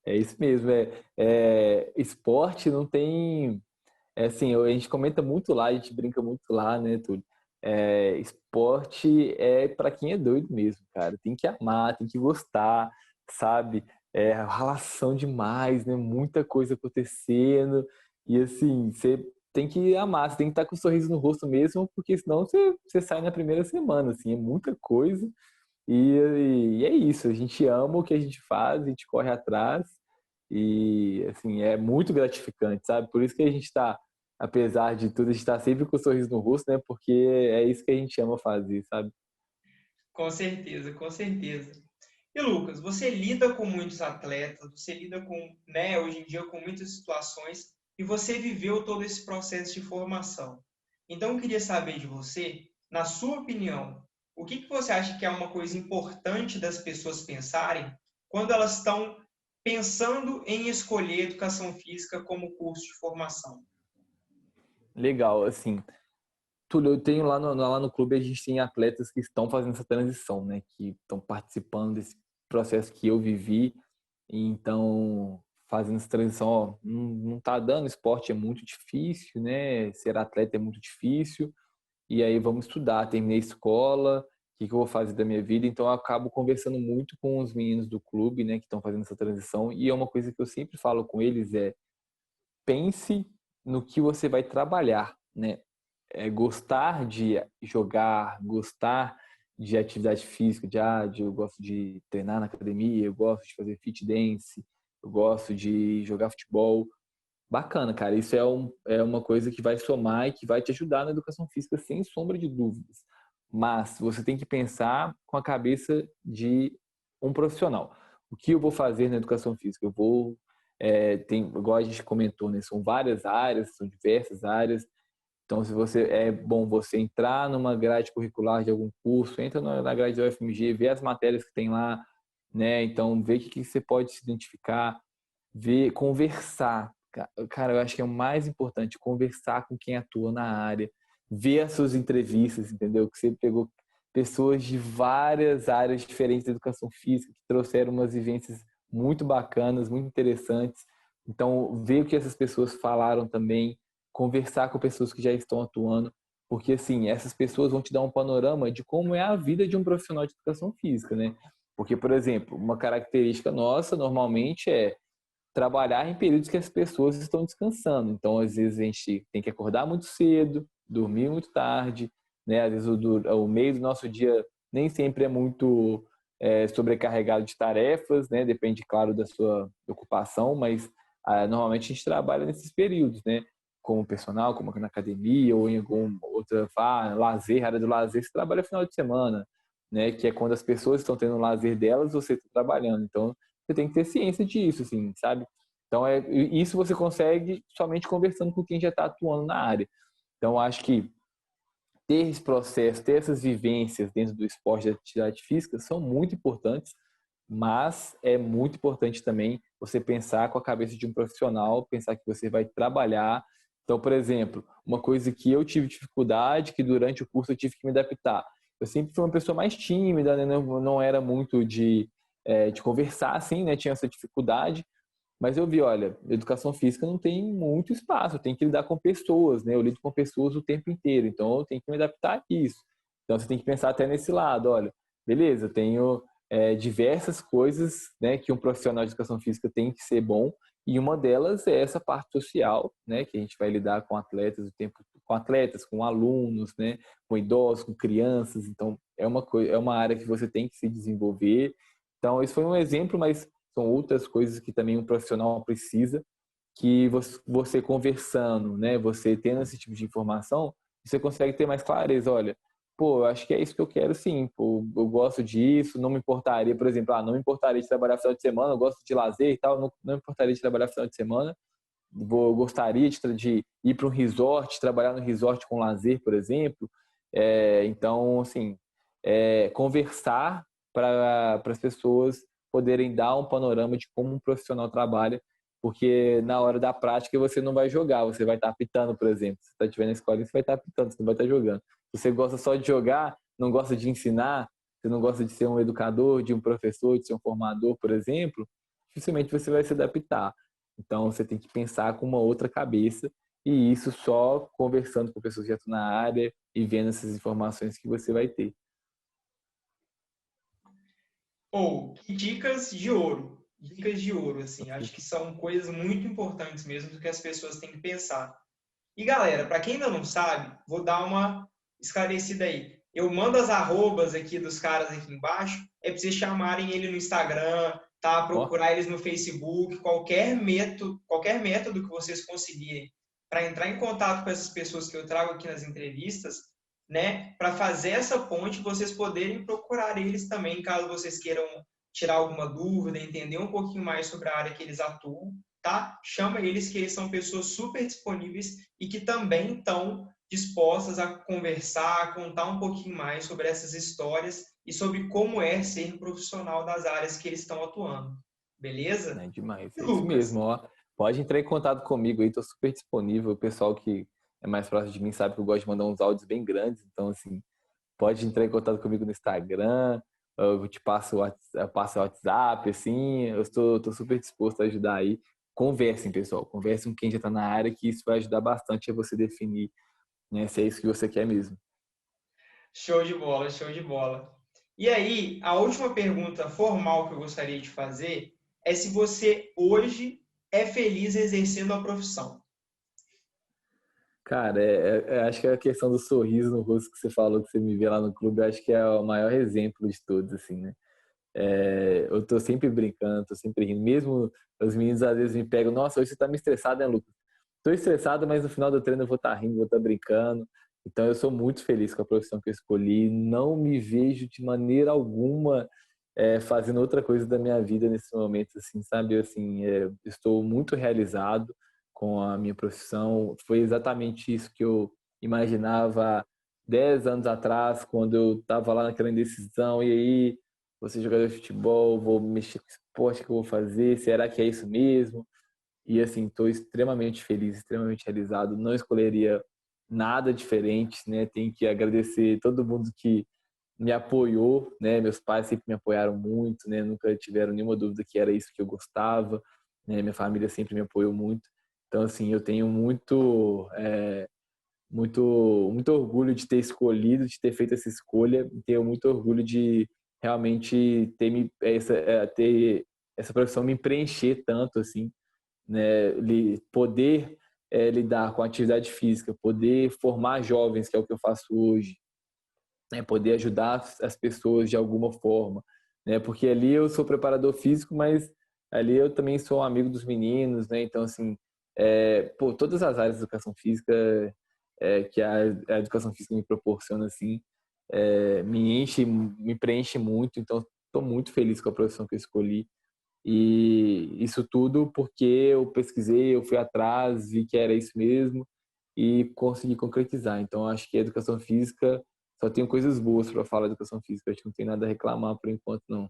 É isso mesmo. Esporte não tem. É assim, a gente comenta muito lá, a gente brinca muito lá, né, Túlio? Esporte é para quem é doido mesmo, cara. Tem que amar, tem que gostar, sabe? Relação demais, né? Muita coisa acontecendo. E assim, você tem que amar, você tem que estar com um sorriso no rosto mesmo, porque senão você sai na primeira semana, assim, é muita coisa. E é isso, a gente ama o que a gente faz, a gente corre atrás e assim, é muito gratificante, sabe? Por isso que a gente está, apesar de tudo, a gente está sempre com o sorriso no rosto, né? Porque é isso que a gente ama fazer, sabe? Com certeza, com certeza. E Lucas, você lida com muitos atletas, você lida com, né, hoje em dia com muitas situações e você viveu todo esse processo de formação. Então eu queria saber de você, na sua opinião, o que você acha que é uma coisa importante das pessoas pensarem quando elas estão pensando em escolher educação física como curso de formação? Legal, assim, Túlio, eu tenho lá no clube, a gente tem atletas que estão fazendo essa transição, né? Que estão participando desse processo que eu vivi. Então, fazendo essa transição, ó, não tá dando, esporte é muito difícil, né? Ser atleta é muito difícil. E aí vamos estudar, terminei a escola, o que eu vou fazer da minha vida? Então, eu acabo conversando muito com os meninos do clube, né? Que estão fazendo essa transição. E é uma coisa que eu sempre falo com eles pense no que você vai trabalhar, né? Gostar de jogar, gostar de atividade física, eu gosto de treinar na academia, eu gosto de fazer fit dance, eu gosto de jogar futebol. Bacana, cara. Isso é uma coisa que vai somar e que vai te ajudar na educação física, sem sombra de dúvidas. Mas você tem que pensar com a cabeça de um profissional. O que eu vou fazer na educação física? Igual a gente comentou, né? São várias áreas, são diversas áreas. Então, se você é bom você entrar numa grade curricular de algum curso, entra na grade da UFMG, vê as matérias que tem lá, né? Então, vê o que você pode se identificar, ver, conversar. Cara, eu acho que é o mais importante, conversar com quem atua na área, ver as suas entrevistas, entendeu? Que você pegou pessoas de várias áreas diferentes da educação física, que trouxeram umas vivências muito bacanas, muito interessantes. Então, ver o que essas pessoas falaram também, conversar com pessoas que já estão atuando, porque assim, essas pessoas vão te dar um panorama de como é a vida de um profissional de educação física, né? Porque, por exemplo, uma característica nossa normalmente é trabalhar em períodos que as pessoas estão descansando. Então, às vezes, a gente tem que acordar muito cedo, dormir muito tarde, né? Às vezes, o meio do nosso dia nem sempre é muito sobrecarregado de tarefas, né? Depende, claro, da sua ocupação, mas normalmente a gente trabalha nesses períodos, né? Como personal, como na academia ou em alguma outra lazer, área do lazer, você trabalha final de semana, né? Que é quando as pessoas estão tendo o lazer delas, você está trabalhando. Então, você tem que ter ciência disso, assim, sabe? Então, isso você consegue somente conversando com quem já está atuando na área. Então, acho que ter esse processo, ter essas vivências dentro do esporte e da atividade física são muito importantes, mas é muito importante também você pensar com a cabeça de um profissional, pensar que você vai trabalhar. Então, por exemplo, uma coisa que eu tive dificuldade, que durante o curso eu tive que me adaptar. Eu sempre fui uma pessoa mais tímida, né? Não era muito de conversar assim, né? Tinha essa dificuldade. Mas eu vi, olha, educação física não tem muito espaço, eu tenho que lidar com pessoas, né? Eu lido com pessoas o tempo inteiro, então eu tenho que me adaptar a isso. Então você tem que pensar até nesse lado, olha, beleza, eu tenho diversas coisas, né, que um profissional de educação física tem que ser bom, e uma delas é essa parte social, né, que a gente vai lidar com atletas o tempo, com atletas, com alunos, né, com idosos, com crianças, então é uma área que você tem que se desenvolver. Então, esse foi um exemplo, mas são outras coisas que também um profissional precisa, que você conversando, né, você tendo esse tipo de informação, você consegue ter mais clareza. Olha, pô, eu acho que é isso que eu quero sim, pô, eu gosto disso, não me importaria, por exemplo, não me importaria de trabalhar final de semana, eu gosto de lazer e tal, não me importaria de trabalhar final de semana, gostaria de ir para um resort, trabalhar no resort com lazer, por exemplo. Então, assim, conversar para as pessoas poderem dar um panorama de como um profissional trabalha, porque na hora da prática você não vai jogar, você vai estar apitando, por exemplo. Se você estiver na escola, você vai estar apitando, você não vai estar jogando. Se você gosta só de jogar, não gosta de ensinar, você não gosta de ser um educador, de um professor, de ser um formador, por exemplo, dificilmente você vai se adaptar. Então, você tem que pensar com uma outra cabeça, e isso só conversando com pessoas que já estão na área e vendo essas informações que você vai ter. Ou, que dicas de ouro. Dicas de ouro, assim. Acho que são coisas muito importantes mesmo do que as pessoas têm que pensar. E galera, para quem ainda não sabe, vou dar uma esclarecida aí. Eu mando as arrobas aqui dos caras aqui embaixo, é para vocês chamarem ele no Instagram, tá? Ó, Procurar eles no Facebook, qualquer método que vocês conseguirem para entrar em contato com essas pessoas que eu trago aqui nas entrevistas, né? Para fazer essa ponte, vocês poderem procurar eles também, caso vocês queiram tirar alguma dúvida, entender um pouquinho mais sobre a área que eles atuam, tá? Chama eles, que eles são pessoas super disponíveis e que também estão dispostas a conversar, a contar um pouquinho mais sobre essas histórias e sobre como é ser profissional das áreas que eles estão atuando. Beleza? é demais, E é isso Lucas, mesmo, ó. Pode entrar em contato comigo aí, tô super disponível. O pessoal que é mais próximo de mim sabe que eu gosto de mandar uns áudios bem grandes, então assim, pode entrar em contato comigo no Instagram, eu te passo eu passo o WhatsApp, assim, tô super disposto a ajudar aí. Conversem, pessoal, conversem com quem já está na área, que isso vai ajudar bastante a você definir, né, se é isso que você quer mesmo. show de bola, show de bola. E aí, a última pergunta formal que eu gostaria de fazer é se você hoje é feliz exercendo a profissão. Cara, acho que a questão do sorriso no rosto que você falou, que você me vê lá no clube, eu acho que é o maior exemplo de todos, assim, né? Eu tô sempre brincando, tô sempre rindo. Mesmo os meninos às vezes me pegam, nossa, hoje você tá me estressado, né, Lucas? Tô estressado, mas no final do treino eu vou estar rindo, vou estar brincando. Então eu sou muito feliz com a profissão que eu escolhi. Não me vejo de maneira alguma fazendo outra coisa da minha vida nesse momento, assim, sabe? Assim, estou muito realizado com a minha profissão. Foi exatamente isso que eu imaginava 10 anos atrás, quando eu estava lá naquela indecisão. E aí, vou ser jogador de futebol, vou mexer com esporte, que eu vou fazer? Será que é isso mesmo? E assim, estou extremamente feliz, extremamente realizado. Não escolheria nada diferente, né? Tenho que agradecer todo mundo que me apoiou, né? Meus pais sempre me apoiaram muito, né? Nunca tiveram nenhuma dúvida que era isso que eu gostava, né? Minha família sempre me apoiou muito. Então, assim, eu tenho muito orgulho de ter escolhido, de ter feito essa escolha, e tenho muito orgulho de realmente ter essa profissão me preencher tanto, assim, né? Poder lidar com a atividade física, poder formar jovens, que é o que eu faço hoje, né? Poder ajudar as pessoas de alguma forma, né? Porque ali eu sou preparador físico, mas ali eu também sou um amigo dos meninos, né? Então, assim, todas as áreas de educação física que a educação física me proporciona, assim, me preenche muito. Então, estou muito feliz com a profissão que eu escolhi. E isso tudo porque eu pesquisei, eu fui atrás, vi que era isso mesmo e consegui concretizar. Então, acho que a educação física, só tenho coisas boas para falar da educação física. Acho que não tem nada a reclamar por enquanto, não.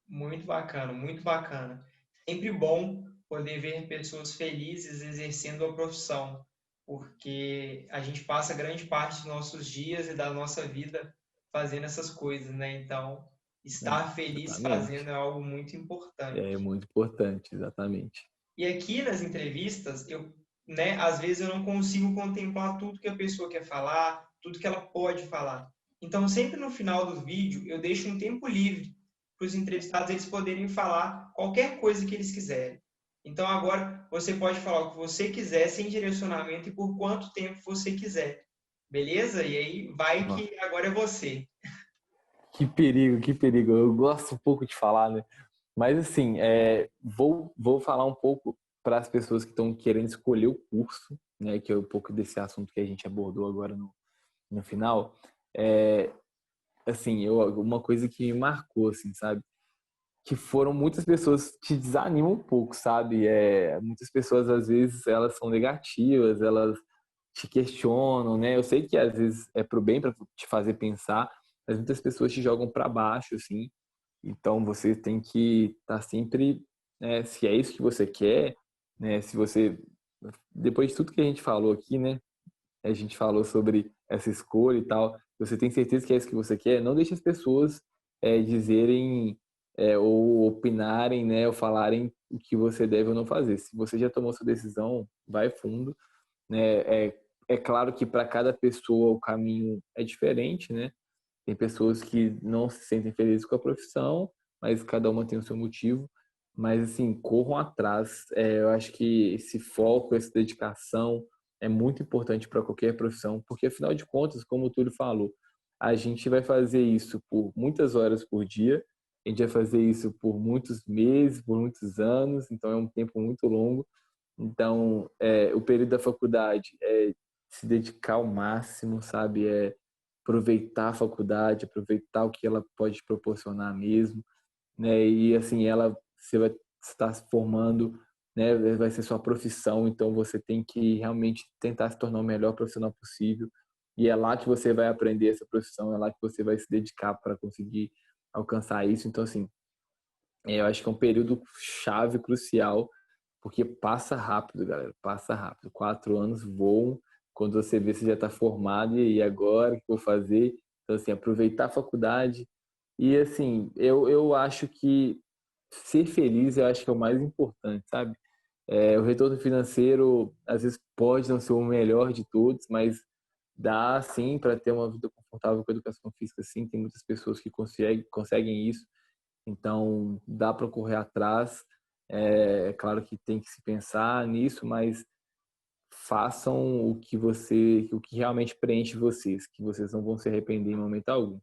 Muito bacana, muito bacana. Sempre bom poder ver pessoas felizes exercendo a profissão, porque a gente passa grande parte dos nossos dias e da nossa vida fazendo essas coisas, né? Então, estar feliz Exatamente. fazendo é algo muito É importante. muito importante, exatamente. E aqui nas entrevistas, né, às vezes eu não consigo contemplar tudo que a pessoa quer falar, tudo que ela pode falar. Então, sempre no final do vídeo, eu deixo um tempo livre para os entrevistados eles poderem falar qualquer coisa que eles quiserem. Então, agora você pode falar o que você quiser, sem direcionamento e por quanto tempo você quiser. Beleza? E aí vai Ó, que agora é você. que perigo, que perigo. Eu gosto um pouco de falar, né? Mas assim, vou falar um pouco para as pessoas que estão querendo escolher o curso, né? Que é um pouco desse assunto que a gente abordou agora no final. É, assim, uma coisa que me marcou, assim, sabe? Que foram muitas pessoas te desanimam um pouco, sabe? Muitas pessoas, às vezes, elas são negativas, elas te questionam, né? Eu sei que às vezes é pro bem, para te fazer pensar, mas muitas pessoas te jogam para baixo, assim. Então você tem que estar sempre né? Se é isso que você quer, né? Se você, depois de tudo que a gente falou aqui, né? A gente falou sobre essa escolha e tal. Você tem certeza que é isso que você quer? Não deixe as pessoas dizerem ou opinarem, né? Ou falarem o que você deve ou não fazer. Se você já tomou sua decisão, vai fundo, né? É claro que para cada pessoa o caminho é diferente, né? Tem pessoas que não se sentem felizes com a profissão, mas cada uma tem o seu motivo. Mas, assim, corram atrás. Eu acho que esse foco, essa dedicação é muito importante para qualquer profissão, porque, afinal de contas, como o Túlio falou, a gente vai fazer isso por muitas horas por dia, a gente vai fazer isso por muitos meses, por muitos anos, então é um tempo muito longo. Então, o período da faculdade é se dedicar ao máximo, sabe? Aproveitar a faculdade, aproveitar o que ela pode proporcionar mesmo, né? E assim, você vai estar se formando, né? Vai ser sua profissão, então você tem que realmente tentar se tornar o melhor profissional possível. E é lá que você vai aprender essa profissão, é lá que você vai se dedicar para conseguir alcançar isso. Então, assim, eu acho que é um período chave, crucial, porque passa rápido, galera, passa rápido. 4 anos voam, quando você vê, você já está formado, e aí, agora, o que eu vou fazer? Então, assim, aproveitar a faculdade. E, assim, eu acho que ser feliz, eu acho que é o mais importante, sabe? O retorno financeiro, às vezes, pode não ser o melhor de todos, mas dá, sim, para ter uma vida confortável com a educação física, sim. Tem muitas pessoas que conseguem isso. Então, dá para correr atrás. É claro que tem que se pensar nisso, mas façam o que realmente preenche vocês, que vocês não vão se arrepender em momento algum.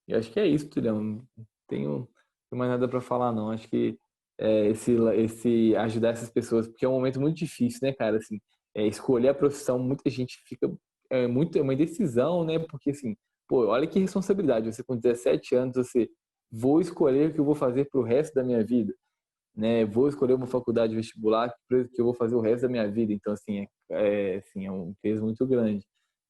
E acho que é isso, Tulhão. Não tenho mais nada para falar, não. Acho que esse ajudar essas pessoas, porque é um momento muito difícil, né, cara? Assim, escolher a profissão, muita gente fica é uma indecisão, né? Porque assim, pô, olha que responsabilidade. Você com 17 anos, você vou escolher o que eu vou fazer pro resto da minha vida, né? Vou escolher uma faculdade vestibular que eu vou fazer o resto da minha vida. Então, assim, assim, é um peso muito grande.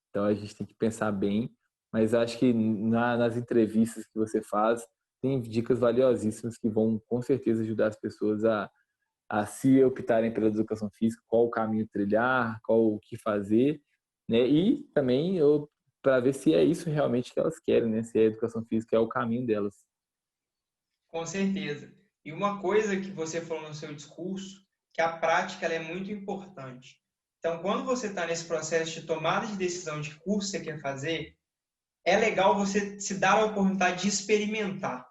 Então, a gente tem que pensar bem, mas acho que nas entrevistas que você faz, tem dicas valiosíssimas que vão, com certeza, ajudar as pessoas a se optarem pela educação física, qual o caminho trilhar, qual o que fazer, né? E também para ver se é isso realmente que elas querem, né? Se a educação física é o caminho delas. Com certeza. E uma coisa que você falou no seu discurso, que a prática ela é muito importante. Então, quando você está nesse processo de tomada de decisão de que curso você quer fazer, é legal você se dar a oportunidade de experimentar,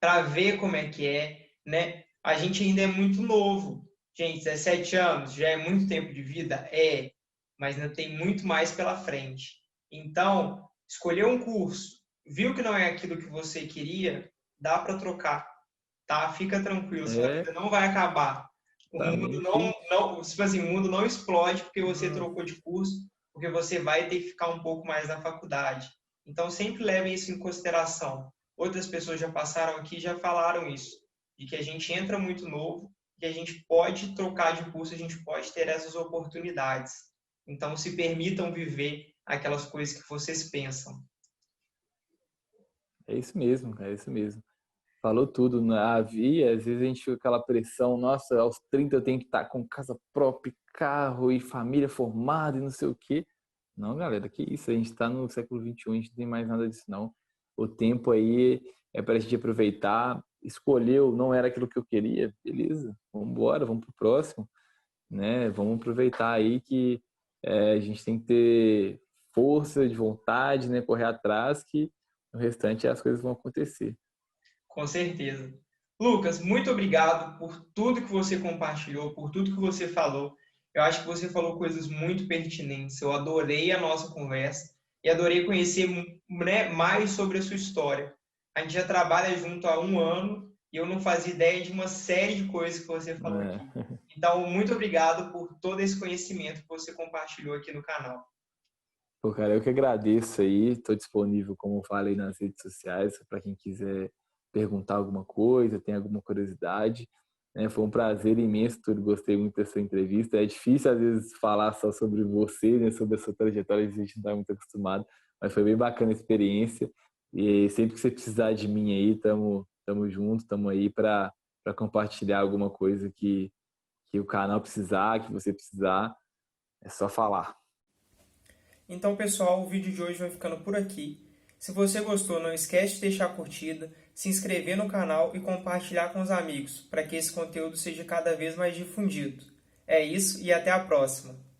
para ver como é, né? A gente ainda é muito novo. Gente, 17 anos já é muito tempo de vida? É, mas ainda tem muito mais pela frente. Então, escolher um curso, viu que não é aquilo que você queria, dá para trocar, tá? Fica tranquilo, sua É, vida não vai acabar. O mundo exatamente. tipo assim, o mundo não explode porque você Nossa. trocou de curso, porque você vai ter que ficar um pouco mais na faculdade. Então, sempre levem isso em consideração. Outras pessoas já passaram aqui e já falaram isso, de que a gente entra muito novo, que a gente pode trocar de curso, a gente pode ter essas oportunidades. Então, se permitam viver aquelas coisas que vocês pensam. É isso mesmo, cara, é isso mesmo. Falou tudo, né? Havia, às vezes a gente fica com aquela pressão, nossa, aos 30 eu tenho que estar com casa própria, carro e família formada e não sei o quê. Não, galera, que isso, a gente está no século XXI, a gente não tem mais nada disso, não. O tempo aí é para a gente aproveitar. Escolheu, não era aquilo que eu queria, beleza, vamos embora, vamos pro próximo, né? Vamos aproveitar aí que a gente tem que ter força de vontade, né? Correr atrás, que o restante as coisas vão acontecer. Com certeza. Lucas, muito obrigado por tudo que você compartilhou, por tudo que você falou. Eu acho que você falou coisas muito pertinentes. Eu adorei a nossa conversa e adorei conhecer, né, mais sobre a sua história. A gente já trabalha junto há um ano e eu não fazia ideia de uma série de coisas que você falou aqui. É. Então, muito obrigado por todo esse conhecimento que você compartilhou aqui no canal. Pô, cara, eu que agradeço aí. Estou disponível, como eu falei, nas redes sociais, para quem quiser perguntar alguma coisa, tem alguma curiosidade. Né? Foi um prazer imenso, tudo. Gostei muito dessa entrevista. É difícil, às vezes, falar só sobre você, né? Sobre a sua trajetória, a gente não está muito acostumado, mas foi bem bacana a experiência. E sempre que você precisar de mim aí, tamo junto, tamo aí para para compartilhar alguma coisa que o canal precisar, que você precisar, é só falar. Então, pessoal, o vídeo de hoje vai ficando por aqui. Se você gostou, não esquece de deixar a curtida, se inscrever no canal e compartilhar com os amigos, para que esse conteúdo seja cada vez mais difundido. É isso e até a próxima!